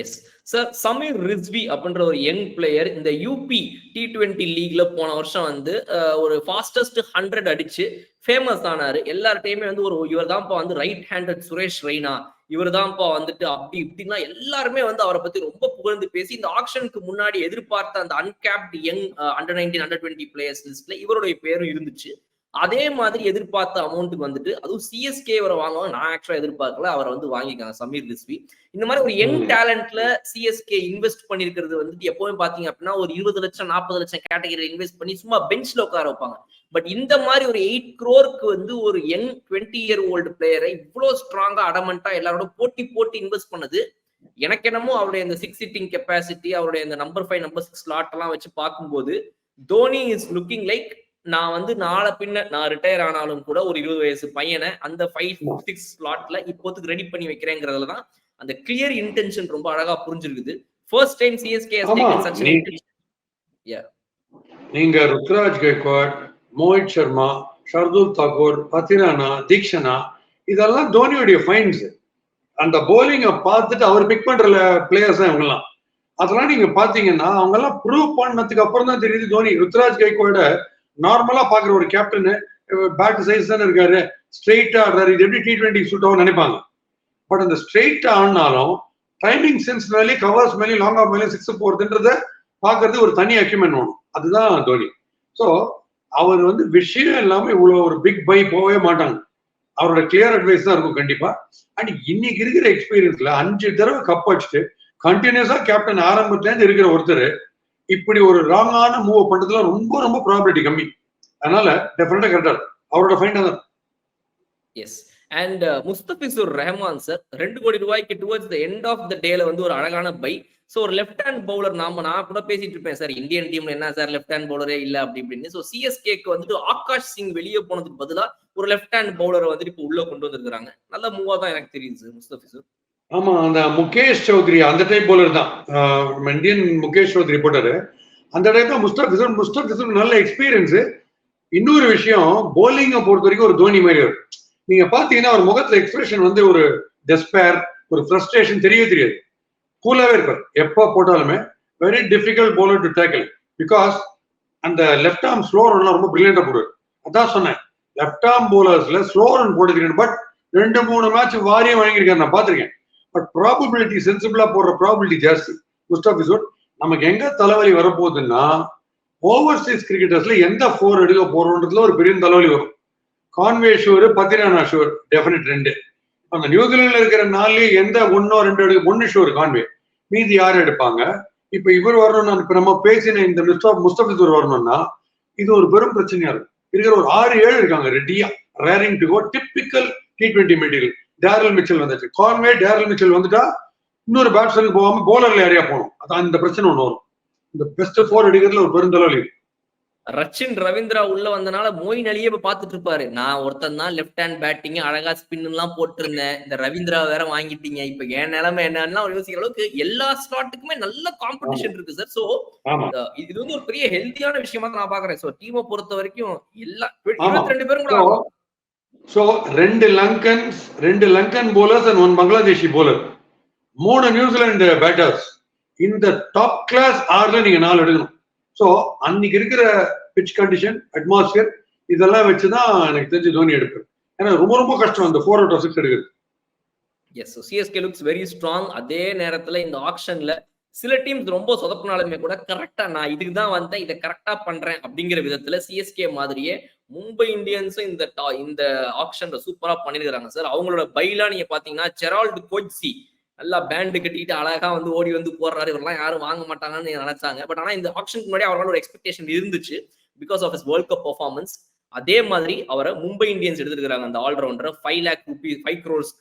Speaker 2: Yes sir, Sameer Rizvi அப்படின்ற ஒரு யங் பிளேயர் இந்த யூபி T20 லீக்ல போன வருஷம் வந்து ஒரு ஃபாஸ்டஸ்ட் 100 அடிச்சு ஃபேமஸ் ஆனாரு. எல்லார்ட்டையுமே வந்து இவர் தான்ப்பா வந்து ரைட் ஹேண்டட் சுரேஷ் ரெய்னா, இவர் தான்ப்பா வந்துட்டு அப்படி இப்படின்னா எல்லாருமே வந்து அவரை பத்தி ரொம்ப புகழ்ந்து பேசி இந்த ஆக்ஷனுக்கு முன்னாடி எதிர்பார்த்த அந்த uncapped young under-19 under-20 players லிஸ்ட்ல இவருடைய பேரும் இருந்துச்சு. அதே மாதிரி எதிர்பார்த்த அமௌண்ட்டுக்கு வந்துட்டு அதுவும் சிஎஸ்கே அவரை வாங்குவாங்க. நான் ஆக்சுவலா எதிர்பார்க்கல, அவரை வந்து வாங்கிக்காங்க சமீர் ரிஸ்வி. இந்த மாதிரி ஒரு யங் டேலண்ட்ல சிஎஸ்கே இன்வெஸ்ட் பண்ணிருக்கிறது வந்துட்டு எப்பவுமே பாத்தீங்க அப்படின்னா ஒரு 20 லட்சம் 40 லட்சம் கேட்டகரி இன்வெஸ்ட் பண்ணி சும்மா பெஞ்ச்ல உட்கார வைப்பாங்க. பட் இந்த மாதிரி ஒரு 8 crore வந்து ஒரு யங் 20-year-old பிளேயரை இவ்வளவு ஸ்ட்ராங்கா அடமெண்டா எல்லாரோட போட்டி இன்வெஸ்ட் பண்ணது எனக்கு என்னமோ அவருடைய இந்த 6 hitting கெப்பாசிட்டி, அவருடைய இந்த நம்பர் 5 நம்பர் 6 ஸ்லாட் எல்லாம் வச்சு பார்க்கும்போது தோனி இஸ் லுக்கிங் லைக் நான் வந்து நாளை பின்ன நான் ரிட்டையர் ஆனாலும் கூட ஒரு 20 வயசு பையனை அந்த 5-6 ஸ்லாட்ல இப்போதுக்கு ரெடி பண்ணி வைக்கிறேங்கிறதுல தான் அந்த கிளியர் இன்டென்ஷன் ரொம்ப அழகா புரிஞ்சிருக்குது. First time CSK has taken such an intention.
Speaker 3: நீங்க ருத்ராஜ் கைக்வாட், மோஹித் சர்மா, ஷர்துல் தாக்கூர், பத்திரானா, தீக்ஷனா இதெல்லாம் தோனியுடைய ஃபைன்ஸ். அந்த போலிங்கை பார்த்துட்டு அவர் பிக் பண்ற பிளேயர்ஸ் தான் இவங்கெல்லாம். அதெல்லாம் நீங்க பாத்தீங்கன்னா அவங்க எல்லாம் ப்ரூவ் பண்ணதுக்கு அப்புறம் தான் தெரியுது தோனி ருத்ராஜ் கைக்வாட நார்மலா பாக்குற ஒரு கேப்டன் பேட் சைஸ் தானே இருக்காரு, ஸ்ட்ரெயிட்டா ஆடுறாரு, இது எப்படி T20 சூட் ஆகும் நினைப்பாங்க. பட் அந்த ஸ்ட்ரெயிட்டா ஆடினாலும் டைமிங் சென்ஸ் மேலேயும் கவர்ஸ் மேலேயும் லாங் ஆஃப் மேலேயும் 6 போறதுன்றத பாக்குறது ஒரு தனி அக்யூமெண்ட் வேணும். அதுதான் தோனி. ஸோ அவர் வந்து விஷயம் இல்லாம இவ்வளவு ஒரு பிக் பை போகவே மாட்டாங்க. அவரோட கிளியர் அட்வைஸ் தான் இருக்கும் கண்டிப்பா. அண்ட் இன்னைக்கு இருக்கிற எக்ஸ்பீரியன்ஸ்ல 5 தடவை கப் அடிச்சுட்டு கண்டினியூஸா கேப்டன் ஆரம்பத்துல இருந்து இருக்கிற ஒருத்தர் இப்படி ஒரு ராங்கான மூவ் பண்றதுல ரொம்ப ரொம்ப ப்ராபபிலிட்டி கம்மி. அதனால டெஃபினட்டா கரெக்டா அவரோட ஃபைண்ட் தான்.
Speaker 2: Yes. And Mustafizur Rahman sir 2 கோடி ரூபாய்க்கு towards the end of the டேல வந்து ஒரு அழகான பை. ஸோ ஒரு லெஃப்ட் ஹேண்ட் பவுலர் நான் கூட பேசிட்டு இருப்பேன் சார், இந்தியன் டீம்ல என்ன சார் லெஃப்ட் ஹேண்ட் பவுலரே இல்ல அப்படி இப்படின்னு. ஸோ சிஎஸ்கேக்கு வந்துட்டு ஆகாஷ் சிங் வெளியே போனதுக்கு பதிலா ஒரு லெஃப்ட் ஹேண்ட் பவுலரை வந்துட்டு இப்போ உள்ள கொண்டு வந்திருக்காங்க. நல்ல மூவா தான் எனக்கு தெரியுது சார் முஸ்தபிசுர்.
Speaker 3: ஆமா, அந்த முகேஷ் சௌத்ரி அந்த டைப் பவுலர் தான். இந்தியன் முகேஷ் சௌத்ரி போட்டாரு அந்த டைப் தான் முஸ்தபிசுர் நல்ல எக்ஸ்பீரியன்ஸ். இன்னொரு விஷயம், போலிங்கை பொறுத்த வரைக்கும் ஒரு தோனி மாதிரி வரும். நீங்க பாத்தீங்கன்னா ஒரு முகத்துல எக்ஸ்பிரஷன் வந்து ஒரு டெஸ்பேர், ஒரு ஃப்ரஸ்ட்ரேஷன் தெரியவே தெரியாது. கூலாவே இருப்பார் எப்ப போட்டாலுமே. Very difficult bowler to tackle because அந்த லெஃப்ட் ஆர்ம் ஸ்லோ ரன் ரொம்ப பிரில்லியண்டா போடுவார். அதான் சொன்னேன், லெஃப்ட் ஆர்ம் பவுலர்ஸ்ல ஸ்லோ ரன் போட்டுக்கிறேன். பட் 2-3 மேட்ச் வாரியம் வழங்கியிருக்காரு நான் பாத்திருக்கேன். பட் ப்ராபபிலிட்டி சென்சிபிளா போடுற ப்ராபபிலிட்டி ஜாஸ்தி. முஸ்டாபிசூர் நமக்கு எங்க தலைவலி வரப்போகுதுன்னா, ஓவர்சீஸ் கிரிக்கெட்டர்ஸ்ல எந்த 4 எடுக்க போறோன்றதுல ஒரு பெரிய தலைவலி வரும். Conway sure, Pathirana sure, definite 2. அந்த நியூசிலாந்துல இருக்கிற 4 எந்த 1-2 எடுக்க, 1 ஷூர் கான்வே, மீதி யார் எடுப்பாங்க? இப்ப இவர் வரணும்னா, இப்ப நம்ம பேசின இந்த முஸ்டாபிசூர் வரணும்னா இது ஒரு பெரும் பிரச்சனையா இருக்கும். இருக்கிற ஒரு 6-7 இருக்காங்க ரெடியா, raring to go, typical T20 material. Daryl Mitchell வந்துச்சு, கான்வே டேரல் மிச்சல் வந்துட்டா இன்னொரு பேட்ஸ்மேனுக்கு போகாம போலர்ல யாரையா போகணும். அதான் இந்த பிரச்சனை ஒண்ணு வரும். இந்த பெஸ்ட் 4 எடுக்கிறதுல ஒரு பெருந்தளவு.
Speaker 2: ரச்சின் ரவீந்திரா உள்ள வந்தனால மோயின் அலியே இப்ப பாத்துட்டு இருப்பாரு. நான் ஒருத்தன் தான் லெப்ட் ஹேண்ட் பேட்டிங் அழகா ஸ்பின் எல்லாம் போட்டிருந்தேன், இந்த ரவீந்திரா வேற வாங்கிட்டீங்க, இப்ப என் நிலைமை என்னன்னா யோசிக்கிற அளவுக்கு எல்லா ஸ்லாட்டுக்குமே நல்ல காம்படிஷன் இருக்கு சார். சோ இது வந்து ஒரு பெரிய ஹெல்த்தியான விஷயமா நான் பாக்குறேன். சோ டீமை பொறுத்த வரைக்கும் எல்லா 22 பேரும் கூட.
Speaker 3: So 2 Lankan bowlers and 1 Bangladeshi bowler, 3 New Zealand batters. இந்த டாப் கிளாஸ் 6ல நீங்க 4 எடுக்கணும். சோ அன்னைக்கு இருக்கிற பிட்ச் கண்டிஷன், அட்மாஸ்பியர், இதெல்லாம் வச்சுதான் எனக்கு தெரிஞ்சு தோனி எடுப்பாரு. ஏன்னா ரொம்ப ரொம்ப கஷ்டம் அந்த 4 out of 6 எடுக்கிறது.
Speaker 2: Yes, CSK looks very strong. அதே நேரத்துல இந்த ஆக்ஷன்ல சில டீம்ஸ் ரொம்ப சொதப்பினாலுமே கூட கரெக்டா நான் இதுக்கு தான் வந்தேன், இதை கரெக்டா பண்றேன் அப்படிங்கிற விதத்துல சிஎஸ்கே மாதிரியே மும்பை இந்தியன்ஸும் இந்த ஆக்ஷன்ல சூப்பரா பண்ணிருக்காங்க சார். அவங்களோட பைலா நீங்க பாத்தீங்கன்னா ஜெரால்டு கோட்ஸி நல்லா பேண்டு கட்டிட்டு அழகா வந்து ஓடி வந்து போடுறாரு. இவரெல்லாம் யாரும் வாங்க மாட்டாங்கன்னு நினைச்சாங்க. பட் ஆனா இந்த ஆப்ஷனுக்கு முன்னாடி அவரால் ஒரு எக்ஸ்பெக்டேஷன் இருந்துச்சு because of his world cup performance. அதே மாதிரி அவரை மும்பை இந்தியன்ஸ் எடுத்துருக்காங்க அந்த ஆல்ரவுண்டர் 5 lakh rupees 5 crores.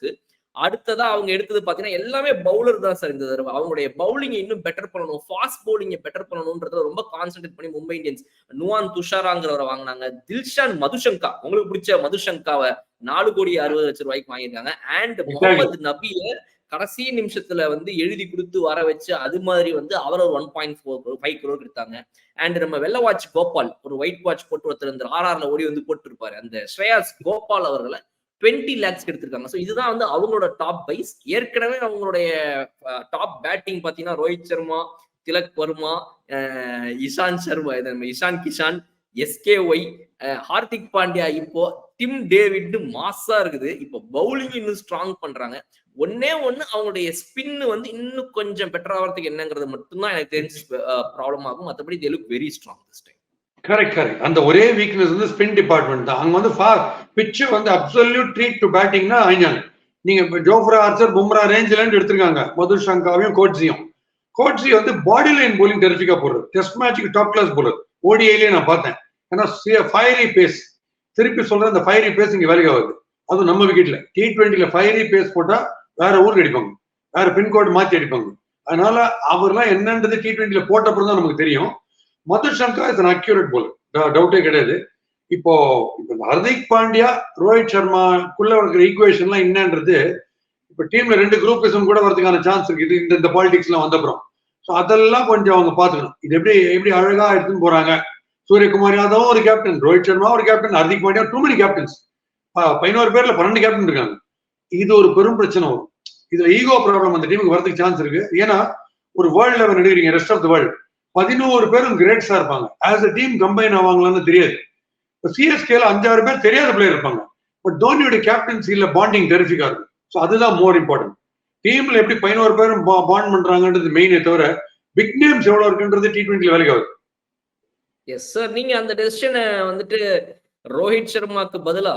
Speaker 2: அடுத்ததா அவங்க எடுத்தது பாத்தீங்கன்னா எல்லாமே பவுலர் தான் சார். இந்த தடவை அவங்களுடைய பவுலிங்கை இன்னும் பெட்டர் பண்ணணும், ஃபாஸ்ட் பவுலிங்கை பெட்டர் பண்ணணும்ன்றத ரொம்ப கான்சென்ட்ரேட் பண்ணி மும்பை இந்தியன்ஸ் நுவான் துஷாராங்கிறவரை வாங்கினாங்க. தில்ஷான் மதுஷங்கா, உங்களுக்கு பிடிச்ச மதுஷங்காவை 4,60,00,000 வாங்கியிருக்காங்க. அண்ட் முகமது நபியை கடைசி நிமிஷத்துல வந்து எழுதி கொடுத்து வர வச்சு அது மாதிரி வந்து அவர் ஒரு 1.5 crore எடுத்தாங்க. அண்ட் நம்ம வெள்ள வாட்ச் கோபால், ஒரு ஒயிட் வாட்ச் போட்டு ஒருத்தர் RRல ஓடி வந்து போட்டு இருப்பாரு, அந்த ஸ்ரேயாஸ் கோபால் அவர்களை 20 lakhs எடுத்திருக்காங்க. ஸோ இதுதான் வந்து அவங்களோட டாப் பைஸ். ஏற்கனவே அவங்களுடைய டாப் பேட்டிங் பாத்தீங்கன்னா ரோஹித் சர்மா, திலக் வர்மா, இஷான் கிஷான், SKY, ஹார்திக் பாண்டியா, இப்போ டிம் டேவிட் மாசா இருக்குது. இப்போ பவுலிங் இன்னும் ஸ்ட்ராங் பண்றாங்க. ஒன்னே அவங்களுடைய ஸ்பின் வந்து இன்னும் கொஞ்சம் பெட்டர் ஆகிறதுக்கு என்னங்கிறது மட்டும்தான் எனக்கு தெரிஞ்சு ப்ராப்ளம் ஆகும். மற்றபடி they look very strong this time.
Speaker 3: Correct. அந்த ஒரே வீக்னஸ் வந்து ஸ்பின் டிபார்ட்மெண்ட் தான். அங்க வந்து பிட்ச் வந்து அப்சல்யூட் ட்ரீட் டு பேட்டிங்னா ஆயினாங்க. நீங்க ஜோஃப்ரா ஆர்ச்சர், பும்ரா ரேஞ்சில இருந்து எடுத்திருக்காங்க மதுஷங்காவையும் கோட்ஸி வந்து பாடி லைன் போலிங் டெரிஃபிக்கா போடுறது. டெஸ்ட் மேட்சுக்கு டாப் கிளாஸ் போலர். ODIலயே நான் பார்த்தேன். ஏன்னா ஃபயரி பேஸ், திருப்பி சொல்ற அந்த ஃபயரி பேஸ் இங்க வேலைக்கு ஆகுது. அதுவும் நம்ம விக்கெட்ல T20ல ஃபயரி பேஸ் போட்டா வேற ஊருக்கு அடிப்பாங்க, வேற பின்கோடு மாத்தி அடிப்பாங்க. அதனால அவர்லாம் என்னன்றது T20ல போட்ட அப்புறம் தான் நமக்கு தெரியும். Madushanka is an accurate bowler, டவுட்டே கிடையாது. இப்போ ஹர்திக் பாண்டியா, ரோஹித் சர்மாக்குள்ள இருக்கிற ஈக்குவேஷன்லாம் என்னன்றது இப்ப டீம்ல 2 குரூப்பிசம் கூட வரதுக்கான சான்ஸ் இருக்கு. இது இந்த பாலிடிக்ஸ் எல்லாம் வந்தப்புறம். ஸோ அதெல்லாம் கொஞ்சம் அவங்க பாத்துக்கணும். இது எப்படி அழகா எடுத்துன்னு போறாங்க. சூரியகுமார் யாதவும் ஒரு கேப்டன், ரோஹித் சர்மா ஒரு captain, Hardik Pandya, too many captains. 11 பேர்ல 12 கேப்டன் இருக்காங்க. இது ஒரு பெரும் பிரச்சனை வரும். இதுல ஈகோ ப்ராப்ளம் அந்த டீமுக்கு வரதுக்கு சான்ஸ் இருக்கு. ஏன்னா ஒரு வேர்ல்ட் லெவல் எடுக்கிறீங்க, ரெஸ்ட் ஆஃப் த வேர்ல்ட் 11 பேரும் கிரேட்ஸா இருப்பாங்க. ஆஸ் அ டீம் கம்பைன் ஆவாங்களான்னு தெரியாது. இப்போ சிஎஸ்கேல 5-6 பேர் தெரியாத பிளேயர் இருப்பாங்க. பட் தோனியோட கேப்டன்சில பாண்டிங் டெரிஃபிக்கா இருக்கும். ஸோ அதுதான் மோர் இம்பார்ட்டன்ட். டீம்ல எப்படி 11 பேரும் பாண்ட் பண்றாங்கன்றது மெயினே தவிர பிக் நேம்ஸ் எவ்வளவு இருக்குன்றது T20 வேலைக்கு ஆகுது.
Speaker 2: எஸ் சார், நீங்க அந்த டெசிஷனை வந்துட்டு ரோஹித் சர்மாக்கு பதிலா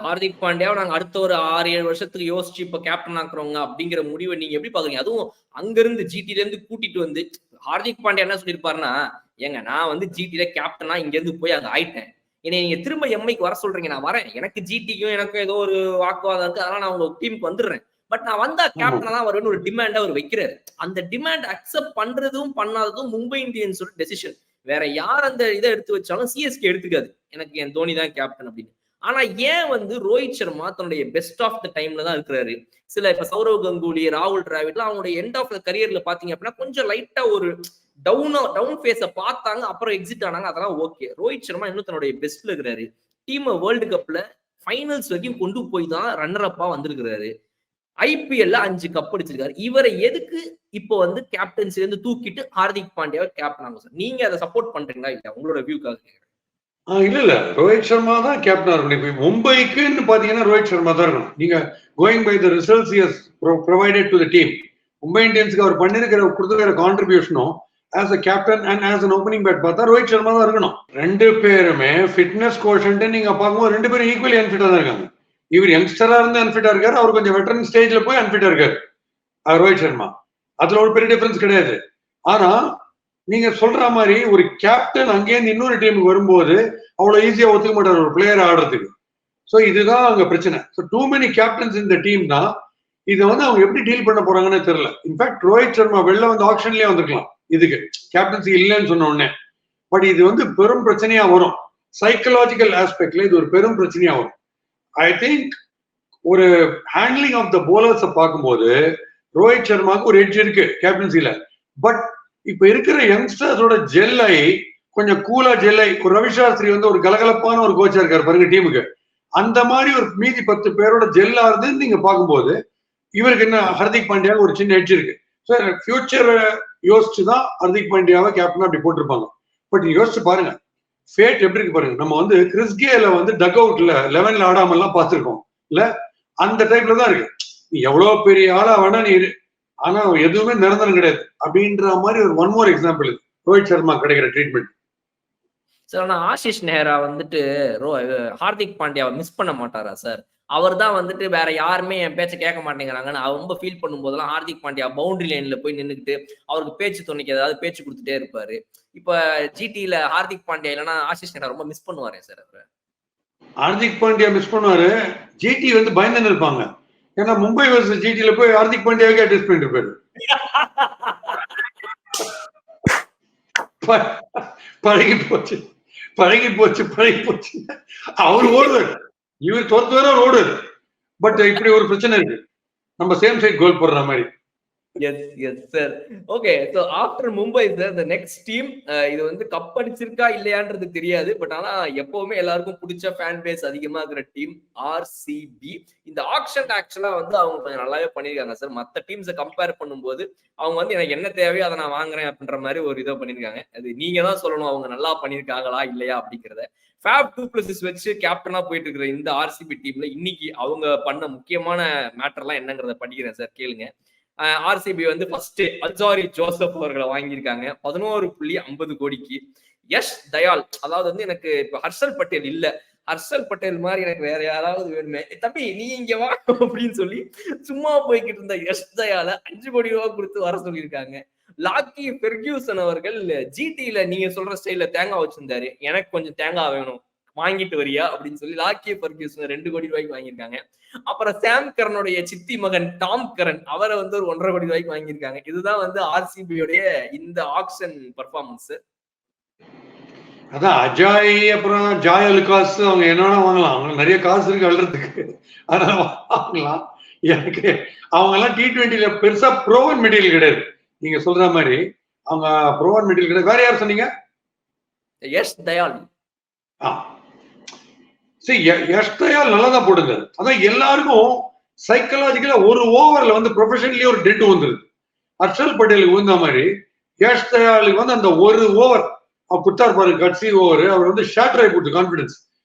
Speaker 2: ஹார்திக் பாண்டியாவை நாங்க அடுத்த ஒரு 6-7 வருஷத்துக்கு யோசிச்சு இப்ப கேப்டன் ஆக்குறவங்க அப்படிங்கிற முடிவை நீங்க எப்படி பாக்குறீங்க? அதுவும் அங்கிருந்து ஜிடில இருந்து கூட்டிட்டு வந்து ஹார்திக் பாண்டியா என்ன சொல்லியிருப்பாருன்னா, ஏங்க நான் வந்து ஜிடில கேப்டனா இங்க இருந்து போய் அங்க ஆயிட்டேன், என்னை நீங்க திரும்ப எம்ஐக்கு வர சொல்றீங்க, நான் வரேன், எனக்கு ஜிடிக்கும் எனக்கும் ஏதோ ஒரு வாக்குவாதம் இருக்கு, அதனால நான் உங்க டீமுக்கு வந்துடுறேன், பட் நான் வந்தா கேப்டனா தான் வருவேன்னு ஒரு டிமாண்ட் அவர் வைக்கிறாரு. அந்த டிமாண்ட் அக்செப்ட் பண்றதும் பண்ணாததும் மும்பை இந்தியன்ஸோட டெசிஷன். வேற யார் அந்த இதை எடுத்து வச்சாலும் சிஎஸ்கே எடுத்துக்காது, எனக்கு என் தோனி தான் கேப்டன் அப்படின்னு. ஆனா ஏன் வந்து ரோஹித் சர்மா தன்னுடைய பெஸ்ட் ஆஃப் த டைம்ல தான் இருக்கிறாரு. சில இப்ப சௌரவ் கங்குலி, ராகுல் டிராவிட்லாம் அவங்களுடைய எண்ட் ஆஃப் த கரியர்ல பாத்தீங்க அப்படின்னா கொஞ்சம் லைட்டா ஒரு டவுன் ஃபேஸ பார்த்தாங்க, அப்புறம் எக்ஸிட் ஆனாங்க, அதெல்லாம் ஓகே. ரோஹித் சர்மா இன்னும் தன்னுடைய பெஸ்ட்ல இருக்கிறாரு. டீம் வேர்ல்டு கப்ல ஃபைனல்ஸ் வரைக்கும் கொண்டு போய் தான் ரன்னர் அப்பா வந்திருக்கிறாரு. IPL 5 கப் அடிச்சிருக்காரு. இவரை எதுக்கு இப்போ வந்து கேப்டன்சில இருந்து தூக்கிட்டு ஹார்திக் பாண்டியாவை கேப்டன் ஆகும் சார்? நீங்க அதை சப்போர்ட் பண்றீங்களா இல்ல? உங்களோட வியூக்காக கேக்குறேன்.
Speaker 3: இல்ல ரோஹித் சர்மா தான் கேப்டனா இருக்கணும். இப்ப மும்பைக்குன்னு பாத்தீங்கன்னா ரோஹித் சர்மா தான் இருக்கணும். நீங்க going by the results is provided to the team. Mumbai இந்தியன்ஸ்க்கு அவர் கொடுத்துருக்கிற கான்ட்ரிபியூஷனும் as a captain and as an opening bat பார்த்தா ரோஹித் சர்மா தான் இருக்கணும். ரெண்டு பேருமே ஃபிட்னஸ் கோஷன்ட் நீங்க பார்க்கும்போது ரெண்டு பேரும் ஈக்குவலி அன்ஃபிட்டா தான் இருக்காங்க. இவர் யங்ஸ்டரா இருந்து அன்ஃபிட்டா இருக்காரு, அவர் கொஞ்சம் வெட்டரன் ஸ்டேஜ்ல போய் அன்ஃபிட்டா இருக்காரு ரோஹித் சர்மா. அதுல ஒரு பெரிய டிஃபரன்ஸ் கிடையாது. ஆனா நீங்க சொல்ற மாதிரி ஒரு கேப்டன் அங்கேயிருந்து இன்னொரு டீமுக்கு வரும்போது அவ்வளவு ஈஸியா ஒத்துக்க மாட்டார் ஒரு பிளேயர் ஆடுறதுக்கு. ஸோ இதுதான் அங்க பிரச்சனை. ஸோ டூ மெனி கேப்டன்ஸ் இந்த டீம் தான். இதை வந்து அவங்க எப்படி டீல் பண்ண போறாங்கன்னு தெரியல. இன்ஃபேக்ட் ரோஹித் சர்மா வெளில வந்து ஆப்ஷன்லயே வந்துக்கலாம் இதுக்கு, கேப்டன்சி இல்லைன்னு சொன்ன உடனே. பட் இது வந்து பெரும் பிரச்சனையா வரும். சைக்கலாஜிக்கல் ஆஸ்பெக்ட்ல இது ஒரு பெரும் பிரச்சனையா வரும். ஐ திங்க் ஒரு ஹேண்ட்லிங் ஆஃப் த போலர்ஸை பார்க்கும்போது ரோஹித் சர்மாவுக்கு ஒரு எட்ஜ் இருக்கு கேப்டன்சில. பட் இப்ப இருக்கிற யங்ஸ்டர்ஸோட ஜெல்லை கொஞ்சம் கூலா ஜெல்லை, ஒரு ரவிசாஸ்திரி வந்து ஒரு கலகலப்பான ஒரு கோச்சா இருக்காரு பாருங்க டீமுக்கு. அந்த மாதிரி ஒரு மீதி 10 பேரோட ஜெல்லா இருந்து நீங்க பார்க்கும்போது இவருக்கு என்ன ஹர்திக் பாண்டியா ஒரு சின்ன எட்ஜ் இருக்கு. ஸோ ஃபியூச்சர் யோசிச்சு தான் ஹர்திக் பாண்டியாவை கேப்டனா அப்படி போட்டிருப்பாங்க. பட் யோசிச்சு பாருங்க ஃபேட் எப்படி இருக்கு பாருங்க. நம்ம வந்து கிறிஸ் கேல வந்து டக் அவுட்ல 11ல ஆடாம எல்லாம் பார்த்திருக்கோம் இல்ல, அந்த டைப்ல தான் இருக்கு. நீ எவ்வளவு பெரிய ஆளா வேணா நீ ஆனா எதுவுமே நிரந்தரம் கிடையாது அப்படின்ற மாதிரி ஒரு one more example Rohit Sharma கிடைக்கிற ட்ரீட்மெண்ட்.
Speaker 2: சார் ஆனா ஆஷிஷ் நெஹ்ரா வந்துட்டு ஹார்திக் பாண்டியாவை மிஸ் பண்ண மாட்டாரா சார்? அவர் தான் வந்துட்டு வேற யாருமே என் பேச்சை கேட்க மாட்டேங்கிறாங்கன்னு ரொம்ப ஃபீல் பண்ணும் போதெல்லாம் ஹார்திக் பாண்டியா பவுண்டரி லைன்ல போய் நின்றுக்கிட்டு அவருக்கு பேச்சு துணைக்கு ஏதாவது பேச்சு கொடுத்துட்டே இருப்பாரு. இப்ப ஜிடில ஹார்திக் பாண்டியா இல்லைன்னா ஆஷிஷ் நெஹ்ரா ரொம்ப மிஸ் பண்ணுவாரே சார் அவர்.
Speaker 3: ஹார்திக் பாண்டியா மிஸ் பண்ணுவாரு, ஜிடி வந்து பயந்து இருப்பாங்க. ஏன்னா மும்பை வர்சஸ் ஜிடில போய் ஹார்திக் பாண்டியாவுக்கு அட்ஜஸ்ட் பண்ணிட்டு இருப்பாரு. பழகி போச்சு பழகி போச்சு பழகி போச்சு. அவர் ஓடுவார், இவர் தோத்து வர ஓடுவார். பட் இப்படி ஒரு பிரச்சனை இருக்கு, நம்ம சேம் சைட் கோல் போடுற மாதிரி.
Speaker 2: Yes, yes, sir. Okay, so after Mumbai, sir, the next team, இது வந்து கப் அடிச்சிருக்கா இல்லையான்றது தெரியாது. பட் ஆனா எப்பவுமே எல்லாருக்கும் பிடிச்ச ஃபேன் பேஸ் அதிகமா இருக்கிற டீம் ஆர்சிபி. இந்த ஆக்ஷன் ஆக்சுவலா வந்து அவங்க கொஞ்சம் நல்லாவே பண்ணிருக்காங்க சார். மற்ற டீம்ஸை கம்பேர் பண்ணும்போது அவங்க வந்து எனக்கு என்ன தேவையோ அதை நான் வாங்குறேன் அப்படின்ற மாதிரி ஒரு இதை பண்ணிருக்காங்க. அது நீங்க தான் சொல்லணும் அவங்க நல்லா பண்ணிருக்காங்களா இல்லையா அப்படிங்கிறத. ஃபேப் 2+ வச்சு கேப்டனா போயிட்டு இருக்கிற இந்த ஆர்சிபி டீம்ல இன்னைக்கு அவங்க பண்ண முக்கியமான மேட்டர்லாம் என்னங்கிறத படிக்கிறேன் சார், கேளுங்க. ஆர்சிபி வந்து ஃபர்ஸ்ட் அல்சாரி ஜோசப் அவர்களை வாங்கியிருக்காங்க 11.50 கோடிக்கு. யஷ் தயால், அதாவது வந்து எனக்கு இப்ப ஹர்ஷல் பட்டேல் இல்ல, ஹர்ஷல் பட்டேல் மாதிரி எனக்கு வேற யாராவது வேணுமே, தம்பி நீ இங்க வா அப்படின்னு சொல்லி சும்மா போய்கிட்டு இருந்த யஷ் தயால 5 கோடி ரூபாய் கொடுத்து வர சொல்லியிருக்காங்க. லாக்கி பெர்கியூசன் அவர்கள் ஜிடில நீங்க சொல்ற ஸ்டைல தேங்காய் வச்சிருந்தாரு, எனக்கு கொஞ்சம் தேங்காய் வேணும் வாங்கிட்டு வரியா அப்படின்னு சொல்லி லாக்கி பெர்கியூசன் 2 கோடி ரூபாய்க்கு வாங்கியிருக்காங்க. அப்புறம் சாம் கரனுடைய சித்தி மகன் டாம் கரன் அவரை வந்து ஒரு 1.5 கோடி ரூபாய்க்கு வாங்கியிருக்காங்க. இதுதான் வந்து ஆர்சிபியோடைய இந்த ஆக்ஷன் பர்ஃபார்மன்ஸ்.
Speaker 3: அதான் அஜாய் அப்புறம் ஜாய் அலுகாஸ் அவங்க என்னன்னா வாங்கலாம், அவங்க நிறைய காசு இருக்கு அழுறதுக்கு, அதனால வாங்கலாம். எனக்கு அவங்க எல்லாம் T20ல பெருசா ப்ரோவன் மெட்டீரியல் கிடையாது. நீங்க சொல்ற மாதிரி அவங்க ப்ரோவன் மெட்டீரியல் கிடையாது. வேற யார் சொன்னீங்க?
Speaker 2: யஷ் தயால்.
Speaker 3: யஷ் தயால் நல்லதான் போடுங்க. அதான் எல்லாருக்கும் சைக்கலாஜிக்கலா ஒரு ஓவர்ல வந்து ப்ரொஃபஷனலி ஒரு டெட் வந்துருது. ஹர்ஷல் பட்டேலுக்கு வந்த மாதிரி யஷ் தயாலுக்கு வந்து அந்த ஒரு ஓவர் குத்தார் பாரு கட்சி ஓவர், அவர் வந்து ஷார்ட் ரைட் கொடுத்து கான்பிடன்ஸ்.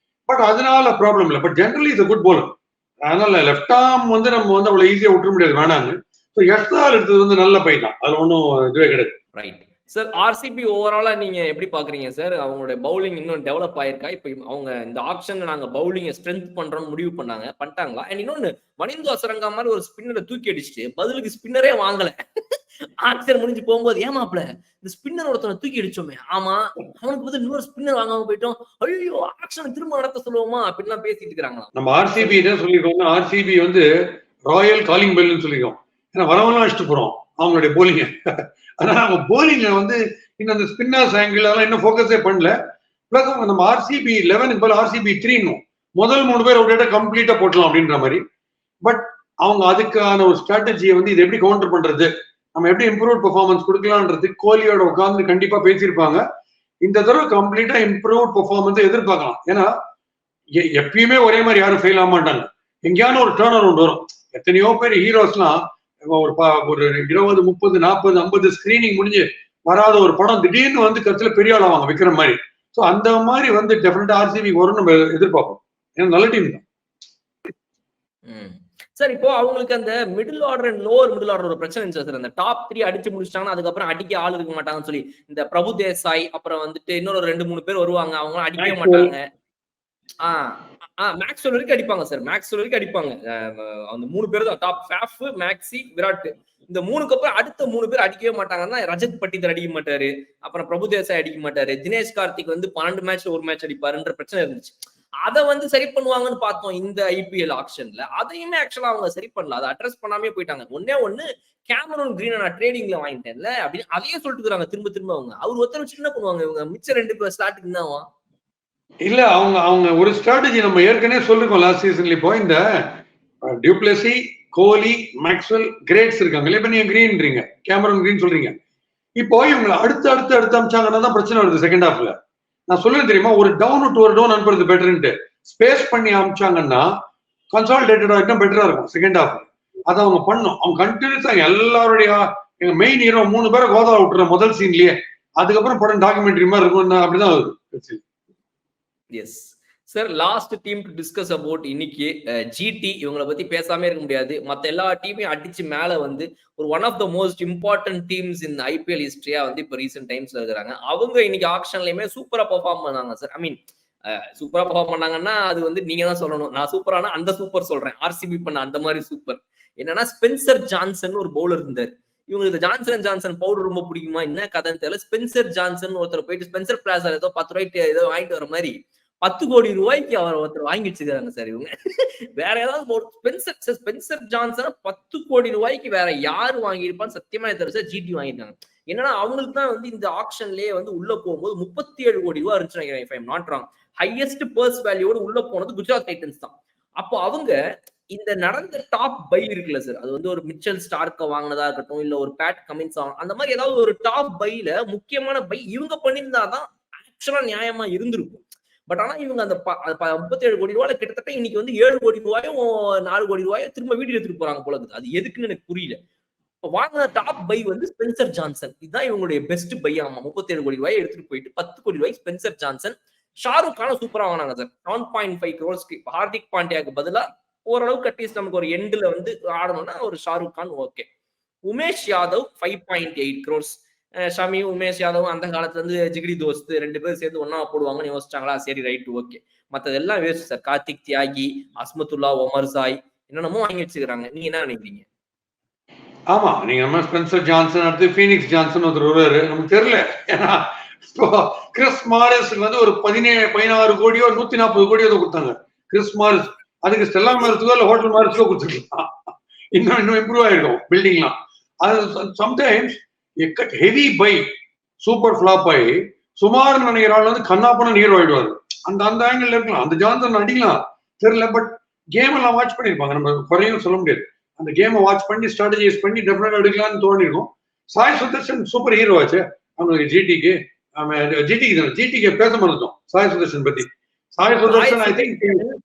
Speaker 3: பட் அதனால ப்ராப்ளம் இல்லை. But generally is good bowler. அதனால லெஃப்ட் ஆர்ம் வந்து நம்ம வந்து அவ்வளவு ஈஸியா விட்டுற முடியாது வேணான்னு. ஸோ யஷ் தயால் எடுத்தது வந்து நல்ல பை தான், அது ஒன்றும் இதுவே கிடையாது.
Speaker 2: ரைட் சார், ஆர்சிபி ஓவராலா நீங்க எப்படி பாக்குறீங்க சார்? அவங்களோட பவுலிங் இன்னும் டெவலப் ஆயிருக்கா? இப்ப அவங்க இந்த ஆப்ஷன்ல நாங்க பவுலிங்கை ஸ்ட்ரென்த் பண்றோம்னு முடிவு பண்ணிட்டாங்களா? அண்ட் இன்னொன்னு, மணிந்து அசரங்கா மாதிரி ஒரு ஸ்பின்னரை தூக்கி அடிச்சுட்டு பதிலுக்கு ஸ்பின்னரே வாங்கல. ஆக்ஷன் முடிஞ்சு போகும்போது ஏமாப்ல இந்த ஸ்பின்னர் ஒருத்தனை தூக்கி அடிச்சோமே, ஆமா அவனுக்கு பதில் இன்னொரு ஸ்பின்னர் வாங்காம போயிட்டோம், ஐயோ ஆக்ஷன் திரும்ப நடத்த சொல்லுவோமா அப்படின்லாம் பேசிட்டு இருக்காங்களா?
Speaker 3: நம்ம ஆர்சிபி தான் சொல்லிருக்கோம், ஆர்சிபி வந்து ராயல் காலிங் பெல்னு சொல்லிருக்கோம். ஏன்னா வரவெல்லாம் அடிச்சுட்டு போறோம் அவங்களுடைய போலிங்க. அதனால அவங்க போலிங்ல வந்து இன்னும் அந்த ஸ்பின்னர்ஸ் ஆங்கிள் அதெல்லாம் இன்னும் ஃபோக்கஸே பண்ணல. பிளஸ் நம்ம ஆர்சிபி 11 போல ஆர்சிபி 3 முதல் 3 பேர் அவுட் கம்ப்ளீட்டா போட்டலாம் அப்படின்ற மாதிரி. பட் அவங்க அதுக்கான ஒரு ஸ்ட்ராட்டஜியை வந்து இது எப்படி கவுண்டர் பண்றது, நம்ம எப்படி இம்ப்ரூவ் பெர்ஃபார்மன்ஸ் கொடுக்கலான்றது கோலியோட உட்கார்ந்து கண்டிப்பா பேசியிருப்பாங்க. இந்த தடவை கம்ப்ளீட்டா இம்ப்ரூவ் பெர்ஃபார்மன்ஸ் எதிர்பார்க்கலாம். ஏன்னா எப்பயுமே ஒரே மாதிரி யாரும் ஃபெயில் ஆக மாட்டாங்க, எங்கேயான ஒரு டர்ன் அரவுண்ட் வரும். எத்தனையோ பேர் ஹீரோஸ்லாம் ஒரு 20, 30, 40, 50 ஸ்கிரீனிங் முடிஞ்சு வராத ஒரு படம் திடீர்னு வந்து கருத்துல பெரிய ஆள் ஆவாங்க விக்ரம் மாதிரி. ஸோ அந்த மாதிரி வந்து டெஃபினட்டா ஆர்சிபி வரும் நம்ம எதிர்பார்ப்போம். ஏன்னா நல்ல டீம் தான்.
Speaker 2: சார் இப்போ அவங்களுக்கு அந்த middle order and lower middle order ஒரு பிரச்சனை இருந்துச்சு சார். அந்த டாப் 3 அடிச்சு முடிச்சிட்டாங்கன்னா அதுக்கப்புறம் அடிக்க ஆள் இருக்க மாட்டாங்கன்னு சொல்லி இந்த பிரபு தேசாய் அப்புறம் வந்துட்டு இன்னொரு 2-3 பேர் வருவாங்க, அவங்க அடிக்கவே மாட்டாங்க. மேக்ஸ்வெல் வரைக்கும் அடிப்பாங்க சார், மேக்ஸ்வெல் வரைக்கும் அடிப்பாங்க. அந்த 3 பேர் தான் டாப், ஃபேஃப், மேக்ஸி, விராட். இந்த 3க்கு அப்புறம் அடுத்த 3 பேர் அடிக்கவே மாட்டாங்கன்னா ரஜத் பட்டிதர் அடிக்க மாட்டாரு, அப்புறம் பிரபு தேசாய் அடிக்க மாட்டாரு, தினேஷ் கார்த்திக் வந்து 12 மேட்ச்ல ஒரு மேட்ச் அடிப்பாருன்ற பிரச்சனை இருந்துச்சு. அதை வந்து சரி பண்ணுவாங்கன்னு பார்த்தோம் இந்த ஐபிஎல் ஆக்ஷன்ல. அதையுமே ஆக்சுவலா அவங்க சரி பண்ணல, அதை அட்ரஸ் பண்ணாமே போயிட்டாங்க. ஒண்ணு கேமரூன் கிரீனை நான் ட்ரேடிங்ல வாங்கிட்டேன்ல அப்படின்னு அதையே சொல்லிட்டு இருக்காங்க திரும்ப திரும்ப. அவர் ஒருத்தர் வச்சு என்ன பண்ணுவாங்க இவங்க? மிச்சம் 2 பேர் ஸ்டார்ட்டுக்கு என்னவா?
Speaker 3: இல்ல அவங்க ஒரு ஸ்ட்ராட்டஜி நம்ம ஏற்கனவே சொல்லிருக்கோம் லாஸ்ட் சீசன்ல. இப்போ இந்த டியூப்ளசி, கோலி, மேக்ஸ்வெல் கிரேட்ஸ் இருக்காங்க. இப்ப நீங்க கிரீன்றீங்க, கேமரன் கிரீன் சொல்றீங்க. இப்போ இவங்களை அடுத்து அமிச்சாங்கன்னா தான் பிரச்சனை வருது செகண்ட் ஹாஃப்ல. நான் சொல்லுறது தெரியுமா, ஒரு டவுன் டு ஒரு டவுன் அனுப்புறது பெட்டர்ன்ட்டு. ஸ்பேஸ் பண்ணி அமிச்சாங்கன்னா கன்சாலிடேட்டடா இன்னும் பெட்டரா இருக்கும் செகண்ட் ஹாஃப். அதை அவங்க பண்ணும். அவங்க கண்டினியூஸா எல்லாருடைய எங்க மெயின் ஹீரோ 3 பேரை கோதா விட்டுற முதல் சீன்லயே, அதுக்கப்புறம் படம் டாக்குமெண்ட்ரி மாதிரி இருக்கும். அப்படிதான் வருது.
Speaker 2: Yes sir, last team to discuss about இன்னைக்கு ஜிடி. இவங்களை பத்தி பேசாம இருக்க முடியாது. மத்த எல்லா டீமையும் அடிச்சு மேல வந்து ஒரு one of the most important teams இந்த ஐபிஎல் ஹிஸ்டரியா வந்து இப்போ ரீசெண்ட் டைம்ஸ்ல இருக்கிறாங்க. அவங்க இன்னைக்கு ஆக்ஷன்லயுமே சூப்பரா பெர்ஃபார்ம் பண்ணாங்க சார். ஐ மீன் சூப்பரா பெர்ஃபார்ம் பண்ணாங்கன்னா அது வந்து நீங்க தான் சொல்லணும். நான் சூப்பரான அந்த சூப்பர் சொல்றேன், ஆர்சிபி பண்ண அந்த மாதிரி சூப்பர். என்னன்னா ஸ்பென்சர் ஜான்சன் ஒரு பவுலர் இருந்தார். இவங்களுக்கு இந்த ஜான்சன் பவுடர் ரொம்ப பிடிக்குமா என்ன கதைன்னு தெரியல. ஸ்பென்சர் ஜான்சன் ஒருத்தர் போயிட்டு ஸ்பென்சர் பிளாசா ஏதோ 10 ரூபாய்க்கு ஏதோ வாங்கிட்டு வர மாதிரி 10 கோடி ரூபாய்க்கு அவர் ஒருத்தர் வாங்கி வச்சிருக்காங்க சார் இவங்க. வேற ஏதாவது ஸ்பென்சர் ஜான்சன் 10 கோடி ரூபாய்க்கு வேற யாரு வாங்கியிருப்பான்னு சத்தியமா தெரியல சார். ஜிடி வாங்கிட்டாங்க. என்னன்னா அவங்களுக்கு தான் வந்து இந்த ஆக்ஷன்லயே வந்து உள்ள போகும்போது 37 கோடி ரூபாய் இருந்துச்சு நினைக்கிறேன், if I am not wrong. Highest purse வேல்யூவோட உள்ள போனது குஜராத் டைட்டன்ஸ் தான். அப்போ அவங்க இந்த நடந்த டாப் பை இருக்குல்ல சார், அது வந்து ஒரு மிச்சல் ஸ்டார்க்க வாங்கினதா இருக்கட்டும், இல்ல ஒரு பேட் கமின்ஸ் அந்த மாதிரி ஏதாவது ஒரு டாப் பைல முக்கியமான பை இவங்க பண்ணியிருந்தாதான் ஆக்சுவலா நியாயமா இருந்திருக்கும். பட் ஆனா இவங்க அந்த 37 கோடி ரூபாய் கிட்டத்தட்ட இன்னைக்கு வந்து 7 கோடி ரூபாயும் 4 கோடி ரூபாயும் திரும்ப வீடு எடுத்துட்டு போறாங்க போல இருக்குது. அது எதுக்குன்னு எனக்கு புரியல. வாங்கின டாப் பை வந்து ஸ்பென்சர் ஜான்சன். இதுதான் இவங்களுடைய பெஸ்ட் பை. ஆமா, 37 கோடி ரூபாய் எடுத்துட்டு போயிட்டு 10 கோடி ரூபாய் ஸ்பென்சர் ஜான்சன். ஷாருக் கான சூப்பரா வாங்கினாங்க சார் 7.5 crores. ஹார்திக் பாண்டியாக்கு பதிலா ஓரளவுக்கு அட்லீஸ்ட் நமக்கு ஒரு எண்ட்ல வந்து ஆடணும்னா ஒரு ஷாருக் கான் ஓகே. உமேஷ் யாதவ் 5.8 crores. ஷமி, உமேஷ் யாதவ் அந்த காலத்துல இருந்து ஜிகிடி தோஸ்து 2 பேரும் சேர்ந்து ஒன்னா போடுவாங்கன்னு யோசிச்சாங்களா? சரி, ரைட், ஓகே. மத்ததெல்லாம் வேஸ்ட் சார். கார்த்திக் தியாகி, அஸ்மத்துல்லா, ஒமர் சாய் என்னென்னமோ வாங்கி வச்சுக்கிறாங்க. நீங்க என்ன நினைக்கிறீங்க?
Speaker 3: ஆமா, நீங்க நம்ம ஸ்பென்சர் ஜான்சன் அடுத்து ஃபீனிக்ஸ் ஜான்சன் ஒருத்தர் வருவாரு, நமக்கு தெரியல. ஏன்னா இப்போ கிறிஸ் மாரிஸ்க்கு வந்து ஒரு 16 கோடியோ 140 கோடியோ கொடுத்தாங்க கிறிஸ் மாரிஸ். அதுக்கு ஸ்டெல்லா மாரிஸ்க்கோ இல்ல ஹோட்டல் மாரிஸ்க்கோ கொடுத்துருக்கலாம். இன்னும் இம்ப்ரூவ் ஆயிருக்கும் பில்டிங்லாம். அது sometimes heavy buy super flop ஆகி சுமார் நினைக்கிற ஆள் வந்து கண்ணாப்பன நீர் ஆயிடுவாரு. அந்த ஆங்கிள் இருக்கலாம். அந்த ஜான்சன் அடிக்கலாம் தெரியல. பட் கேம் எல்லாம் வாட்ச் பண்ணிருப்பாங்க, நம்ம குறையும் சொல்ல முடியாது. அந்த கேமை வாட்ச் பண்ணி ஸ்ட்ராட்டஜைஸ் பண்ணி டெஃபினட்டா எடுக்கலாம்னு தோணிருக்கும். சாய் சுதர்ஷன் சூப்பர் ஹீரோ ஆச்சு அவங்களுக்கு. ஜிடிக்கு பேச மறந்துட்டோம் சாய் சுதர்ஷன் பத்தி. Sai Sudharsan I think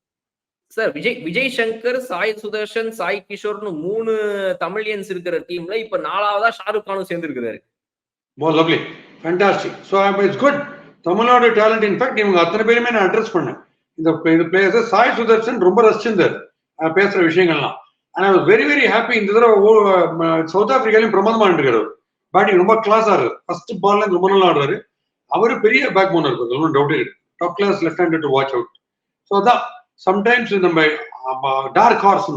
Speaker 2: sir Vijay Shankar, Sai Sudharsan, Sai கிஷோர்னு 3 தமிழியன்ஸ் இருக்கிற டீம்ல இப்ப 4வதா ஷாருக் கானும் சேர்ந்து இருக்கிறாரு.
Speaker 3: Lovely, fantastic. So it's good. Tamil Nadu talent. In fact இவங்க அத்தனை பேருமே நான் அட்ரஸ் பண்ணேன் இந்த பிளேயர்ஸ். சாய் சுதர்ஷன் ரொம்ப ரசிச்சிருந்தார் பேசுற விஷயங்கள்லாம். And I was very very happy. இந்த தடவை சவுத் ஆப்பிரிக்காலையும் பிரமாதமா இருக்காரு. பேட்டிங் ரொம்ப கிளாஸா இருக்கு. ஃபர்ஸ்ட் பால்ல ரொம்ப நல்லா ஆடுறாரு. அவரு பெரிய பேக் போனர் இருக்கு, ஒன்றும் டவுட் இருக்கு. Top class left hander to watch out. So அதான் சம்டைம்ஸ் நம்ம டார்க் ஹார்ஸ்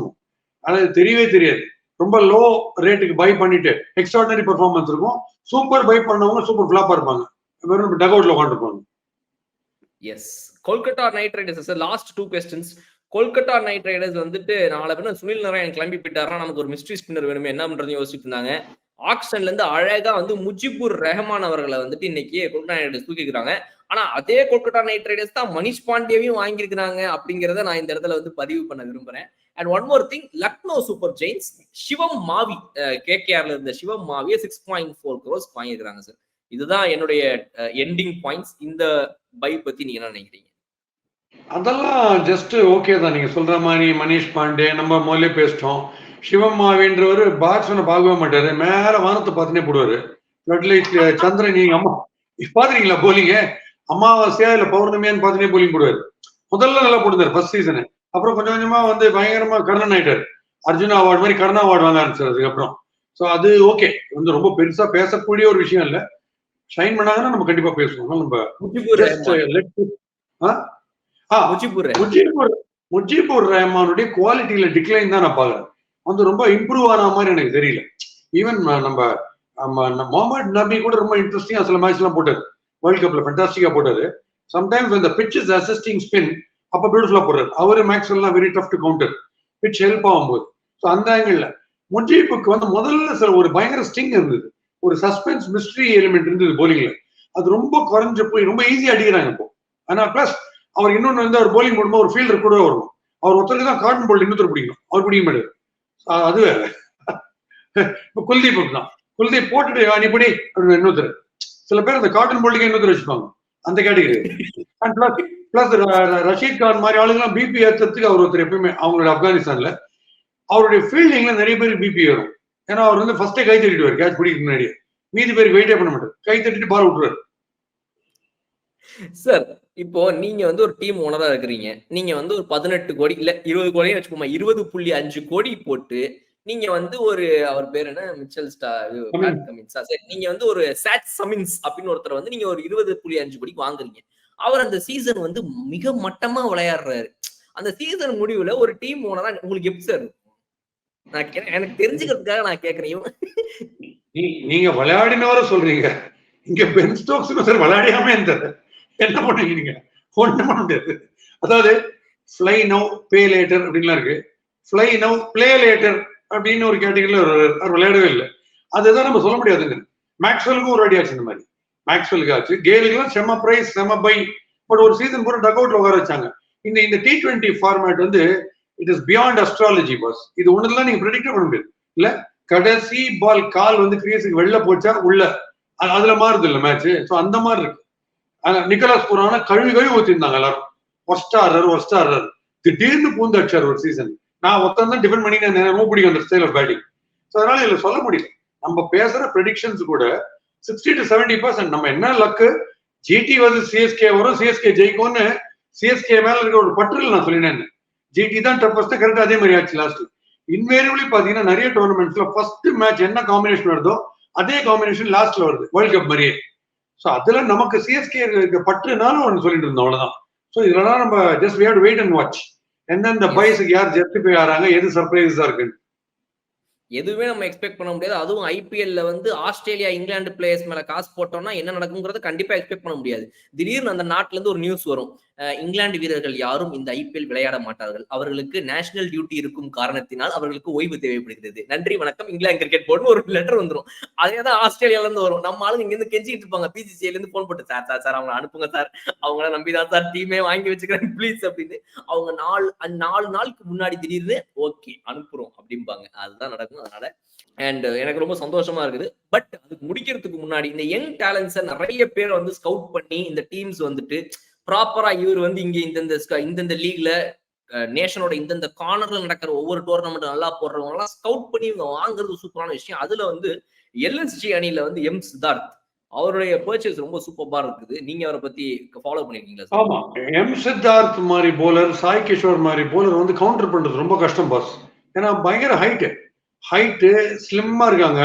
Speaker 3: அதாவது தெரியவே தெரியாது. ரொம்ப லோ ரேட்டுக்கு பை பண்ணிட்டு எக்ஸ்ட்ராடனரி பெர்ஃபார்மன்ஸ் இருக்கும். சூப்பர் பை பண்ணவங்க சூப்பர் ஃபிளாப்பா இருப்பாங்க, வெறும் டக் அவுட்ல உட்காந்துருப்பாங்க.
Speaker 2: Yes, Kolkata Knight Riders sir. Last 2 questions. Kolkata Knight Riders வந்துட்டு 4 பேர் சுனில் நாராயண் கிளம்பி போயிட்டாருன்னா நமக்கு ஒரு மிஸ்ட்ரி ஸ்பின்னர் வேணுமே, என்ன பண்றது யோசிச்சுட்டு இருந்தாங்க. ஆக்ஷன்ல இருந்து அழகா வந்து முஜிபுர் ரஹ்மான் அவர்களை வந்துட்டு இன்னைக்கு கொல்கத்தா நைட் ரைடர்ஸ் தூக்கிக்கிறாங்க. ஆனா அதே கொல்கத்தா நைட் ரைடர்ஸ் தான் மனிஷ் பாண்டியவையும் வாங்கியிருக்கிறாங்க அப்படிங்கிறத நான் இந்த இடத்துல வந்து பதிவு பண்ண விரும்புறேன். And one more thing, Lucknow Super Giants Shivam Mavi, கேகேஆர்ல இருந்த சிவம் மாவியை 6.4 crores வாங்கியிருக்கிறாங்க சார். இதுதான் என்னுடைய எண்டிங் பாயிண்ட்ஸ். இந்த பை பத்தி நீங்க என்ன நினைக்கிறீங்க?
Speaker 3: அதெல்லாம் ஜஸ்ட் ஓகே தான். நீங்க சொல்ற மாதிரி மனிஷ் பாண்டே நம்ம முதல்ல பேசிட்டோம். சிவம் மாவின்றவர் பாட்ஸ்மேனை பார்க்கவே மாட்டாரு, மேல வானத்தை பார்த்துனே போடுவாரு. சந்திரன் நீங்க அம்மா பாத்துறீங்களா போலிங்க? அமாவாசையா இல்ல பௌர்ணமியான்னு பார்த்துட்டே போலிங் போடுவாரு. முதல்ல நல்லா போட்டுருந்தாரு ஃபர்ஸ்ட் சீசனு. அப்புறம் கொஞ்சம் கொஞ்சமா வந்து பயங்கரமா கர்ணன் ஆயிட்டாரு. அர்ஜுனா அவார்டு மாதிரி கர்ணா அவார்டு வாங்க ஆரம்பிச்சாரு அதுக்கப்புறம். ஸோ அது ஓகே, வந்து ரொம்ப பெருசா பேசக்கூடிய ஒரு விஷயம் இல்ல. ஷைன் பண்ணாங்கன்னா நம்ம கண்டிப்பா பேசுவோம். நம்ம முஜிபுர் ரஹ்மானுடைய குவாலிட்டியில டிக்ளைன் தான் நான் பாக்குறேன். வந்து ரொம்ப இம்ப்ரூவ் ஆன மாதிரி எனக்கு தெரியல. ஈவன் நம்ம முகமது நபி கூட ரொம்ப இன்ட்ரெஸ்டிங்கா சில மேட்ச் எல்லாம் போட்டாரு. வேர்ல்ட் கப்ல ஃபென்டாஸ்டிக்கா போட்டாரு. Sometimes when the pitch is assisting spin அப்ப பியூட்டிஃபுல்லா போடுறாரு. அவரு மேக்ஸ்வெல்லாம் very tough to counter, pitch help ஆகும்போது. ஸோ அந்த ஆங்கிள் முஜீபுக்கு வந்து முதல்ல சில ஒரு பயங்கர ஸ்டிங் இருந்தது, ஒரு சஸ்பென்ஸ் மிஸ்ட்ரி எலிமெண்ட் இருந்தது போலிங்ல. அது ரொம்ப குறைஞ்சு போய் ரொம்ப ஈஸியா அடிக்கிறாங்க இப்போ. ஆனா பிளஸ் அவர் இன்னொன்னு வந்து அவர் போலிங் போடும்போது ஒரு ஃபீல்டர் கூட வரணும். அவர் ஒருத்தருக்கு தான் கார்டன் போல்ட் இன்னொருத்தர் பிடிக்கணும், அவர் பிடிக்க மாட்டாரு. அது வேற. இப்போ குல்தீப் தான், குல்தீப் போட்டுட்டு அனுப்படி இன்னொருத்தர். சில பேர் அந்த கார்டன் போல்ட்டுக்கு இன்னொருத்தர் வச்சுப்பாங்க, அந்த category. And plus Rashid Khan மாதிரி ஆளுங்கெல்லாம் பிபி ஏற்றத்துக்கு அவர் ஒருத்தர் எப்பயுமே அவங்களோட ஆப்கானிஸ்தான்ல அவருடைய ஃபீல்டிங்ல நிறைய பேருக்கு பிபி வரும். ஏன்னா அவர் வந்து ஃபர்ஸ்டே கை தட்டிடுவார் கேட்ச் பிடிக்க முன்னாடியே. மீதி பேருக்கு வெயிட்டே பண்ண மாட்டார், கை தட்டிட்டு பால் விட்டுருவாரு.
Speaker 2: சார் இப்போ நீங்க வந்து ஒரு டீம் ஓனரா இருக்கிறீங்க. நீங்க வந்து ஒரு 18 கோடி இல்ல 20 கோடி வச்சுக்கோமா, 20.5 கோடி போட்டு நீங்க வந்து ஒரு அவர் பேர் என்ன மிச்சல் கமின்ஸா, சரி, நீங்க வந்து ஒரு சாட் சமின்ஸ் அப்படின்னு ஒருத்தர் வந்து நீங்க ஒரு 20.5 கோடிக்கு வாங்குறீங்க. அவர் அந்த சீசன் வந்து மிக மட்டமா விளையாடுறாரு. அந்த சீசன் முடிவுல ஒரு டீம் ஓனரா உங்களுக்கு எப்படி சார்? எனக்கு தெரிஞ்சுக்கிறதுக்காக நான் கேக்குறேன்.
Speaker 3: நீங்க விளையாடினவரை சொல்றீங்க, இங்க பென் ஸ்டோக்ஸ் சார் விளையாடியாம இருந்தாரு. என்ன பண்ணுவீங்க நீங்க? ஒண்ணு பண்ண முடியாது. அதாவது ஃப்ளை நவ் பே லேட்டர் அப்படின்லாம் இருக்கு. ஃப்ளை நவ் பிளே லேட்டர் அப்படின்னு ஒரு கேட்டகரியில அவர் விளையாடவே இல்லை. அதுதான் நம்ம சொல்ல முடியாதுங்க. மேக்ஸ்வெலுக்கும் ஒரு அடி ஆச்சு இந்த மாதிரி. மேக்ஸ்வெலுக்கு ஆச்சு, கேலுக்குலாம் செம பிரைஸ் செம பை. பட் ஒரு சீசன் பூரா டக் அவுட்ல உட்கார வச்சாங்க. இந்த T20 ஃபார்மேட் வந்து it is beyond astrology boss. இது ஒண்ணுதான் நீங்க ப்ரெடிக்ட் பண்ண முடியாது. இல்ல கடைசி பால் கால் வந்து கிரீஸுக்கு வெளில போச்சா உள்ள அதுல மாறுது இல்ல மேட்ச். ஸோ அந்த மாதிரி இருக்கு. நிக்கலாஸ் புரான கழுவி ஊத்திருந்தாங்க எல்லாரும். ஒஸ்டாரர் திடீர்னு பூந்து அடிச்சார் ஒரு சீசன். நான் ஒருத்தன் டிஃபெண்ட் பண்ணி ரொம்ப பிடிக்கும் அந்த ஸ்டைல் ஆஃப் பேட்டிங். ஸோ அதனால இதுல சொல்ல முடியல. நம்ம பேசுற ப்ரெடிக்ஷன்ஸ் கூட 60 to 70% நம்ம என்ன லக்கு ஜிடி வந்து சிஎஸ்கே வரும், சிஎஸ்கே ஜெயிக்கும்னு சிஎஸ்கே மேல இருக்க ஒரு பற்றில் நான் சொல்லினேன். ஜிடி தான் டஃபஸ்ட், கரெக்டா அதே மாதிரி ஆச்சு லாஸ்ட். இன்வேரியபிளி பாத்தீங்கன்னா நிறைய டோர்னமெண்ட்ஸ்ல ஃபர்ஸ்ட் மேட்ச் என்ன காம்பினேஷன் வருதோ அதே காம்பினேஷன் லாஸ்ட்ல வருது, வேர்ல்ட் கப் மாதிரியே. ஸோ அதுல நமக்கு சிஎஸ்கே இருக்க பற்றுனாலும் ஒன்று சொல்லிட்டு இருந்தோம், அவ்வளவுதான். ஸோ இதெல்லாம் நம்ம just we have to wait and watch. எந்தெந்த பைஸுக்கு யார் ஜஸ்டிஃபை ஆறாங்க, எது சர்ப்ரைஸா இருக்குன்னு
Speaker 2: எதுவுமே நம்ம எக்ஸ்பெக்ட் பண்ண முடியாது. அதுவும் ஐபிஎல்ல வந்து ஆஸ்திரேலியா இங்கிலாந்து பிளேயர்ஸ் மேல காசு போட்டோம்னா என்ன நடக்குங்கிறத கண்டிப்பா எக்ஸ்பெக்ட் பண்ண முடியாது. திடீர்னு அந்த நாட்டுல இருந்து ஒரு நியூஸ் வரும், இங்கிலாந்து வீரர்கள் யாரும் இந்த ஐபிஎல் விளையாட மாட்டார்கள், அவர்களுக்கு நேஷனல் டியூட்டி இருக்கும் காரணத்தினால் அவர்களுக்கு ஓய்வு தேவைப்படுகிறது, நன்றி வணக்கம் இங்கிலாந்து கிரிக்கெட் போர்டுன்னு ஒரு லெட்டர் வந்துடும். அதே தான் ஆஸ்திரேலியால இருந்து வரும். நம்ம ஆளுங்க இங்க இருந்து கெஞ்சிட்டு இருப்பாங்க, பிசிசிஐல இருந்து போன் போட்டு சார் அவங்க அனுப்புங்க சார், அவங்கள நம்பிதான் சார் டீமே வாங்கி வச்சுக்கிறேன் ப்ளீஸ் அப்படின்னு. அவங்க 4 நாளுக்கு முன்னாடி திடீர்னு ஓகே அனுப்புறோம் அப்படிம்பாங்க. அதுதான் நடக்கும். அதனால அண்ட் எனக்கு ரொம்ப சந்தோஷமா இருக்குது. பட் அதுக்கு முடிக்கிறதுக்கு முன்னாடி இந்த யங் டேலண்ட்ஸை நிறைய பேர் வந்து ஸ்கவுட் பண்ணி இந்த டீம்ஸ் வந்துட்டு ப்ராப்பரா இவர் வந்து இங்க இந்தந்த லீக்ல நேஷனோட இந்தந்த கார்னர்ல நடக்கிற ஒவ்வொரு டோர்னமெண்ட் நல்லா போடுறவங்க எல்லாம் ஸ்கவுட் பண்ணி இவங்க வாங்குறது சூப்பரான விஷயம். அதுல வந்து எல்எஸ்ஜி அணியில வந்து எம் சித்தார்த் அவருடைய பர்ச்சேஸ் ரொம்ப சூப்பரா இருக்குது. நீங்க அவரை பத்தி ஃபாலோ பண்ணிருக்கீங்களா?
Speaker 3: ஆமா, எம் சித்தார்த் மாதிரி போலர், சாய் கிஷோர் மாதிரி போலர் வந்து கவுண்டர் பண்றது ரொம்ப கஷ்டம் பாஸ். ஏன்னா பயங்கர ஹைட்டு ஸ்லிம்மா இருக்காங்க.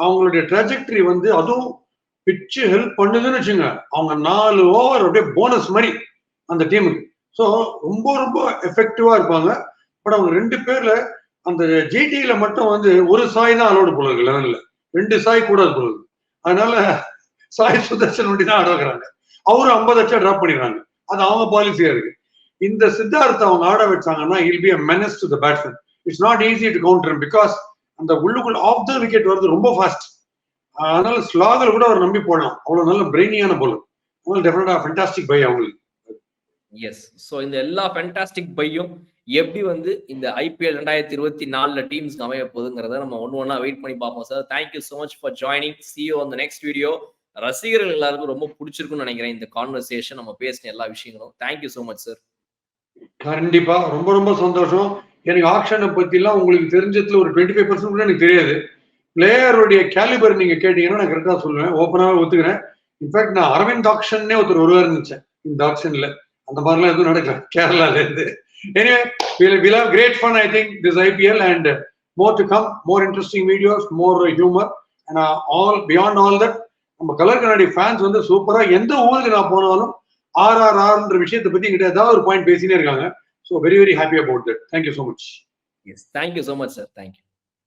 Speaker 3: அவங்களுடைய ட்ராஜெக்டரி வந்து அதுவும் பிச்சு ஹெல்ப் பண்ணுதுன்னு வச்சுங்க. அவங்க 4 ஓவர் அப்படியே போனஸ் மாதிரி அந்த டீமுக்கு. ஸோ ரொம்ப ரொம்ப எஃபெக்டிவா இருப்பாங்க. பட் அவங்க 2 பேர்ல அந்த ஜிடியில மட்டும் வந்து ஒரு சாய் தான் அலோடு போல இருக்கு, 11ல 2 சாய் கூட போல இருக்கு. அதனால சாய் சுதர்ஷன் ஒண்டி தான் ஆடுறாங்க. அவரும் 50 அச்சா டிராப் பண்ணிடுறாங்க. அது அவங்க பாலிசியா இருக்கு. இந்த சித்தார்த்தை அவங்க ஆட வச்சாங்கன்னா he'll be a menace to the batsman. It's not easy to counter him because அந்த உள்ளுக்குள்ள ஆஃப் த விக்கெட் வருது ரொம்ப ஃபாஸ்ட். அதனால ஸ்லாகர் கூட அவர் நம்பி போடலாம், அவ்வளவு நல்ல பிரெயினியான போலர். அதனால டெஃபினட்டா ஃபேண்டாஸ்டிக் பை அவங்களுக்கு.
Speaker 2: எஸ். ஸோ இந்த எல்லா ஃபேண்டாஸ்டிக் பையும் எப்படி வந்து இந்த ஐபிஎல் 2024 டீம்ஸ்க்கு அமைய போகுதுங்கிறத நம்ம ஒன்னா வெயிட் பண்ணி பார்ப்போம் sir. Thank you so much for joining. see you on the next video. ரசிகர்கள் எல்லாருக்கும் ரொம்ப பிடிச்சிருக்குன்னு நினைக்கிறேன் இந்த கான்வர்சேஷன், நம்ம பேசின எல்லா விஷயங்களும். Thank you so much sir.
Speaker 3: கண்டிப்பா ரொம்ப ரொம்ப சந்தோஷம். எனக்கு ஆக்ஷனை பத்தி எல்லாம் உங்களுக்கு தெரிஞ்சதுல ஒரு 25% கூட எனக்கு தெரியாது. பிளேயருடைய கேலிபர் நீங்க கேட்டீங்கன்னா நான் கரெக்டா சொல்லுவேன், ஓப்பனாவே ஒத்துக்கிறேன். இன்ஃபேக்ட் நான் அரவிந்த் ஆக்ஷன்னே ஒருத்தர் வருவார் நினைச்சேன் இந்த ஆக்ஷன்ல. அந்த மாதிரிலாம் எதுவும் நடக்கல கேரளால இருந்து. Anyway, we'll have great fun, I think, this IPL, and more to come, more interesting videos, more humor, and all beyond all that, நம்ம கலர் கண்ணாடி ஃபேன்ஸ் வந்து சூப்பரா எந்த ஊருக்கு நான் போனாலும் RRRன்ற விஷயத்தை பத்தி கிட்ட ஏதாவது ஒரு பாயிண்ட் பேசினே இருக்காங்க. So very very happy about that. Thank you so much.
Speaker 2: Yes, thank you so much sir. Thank you.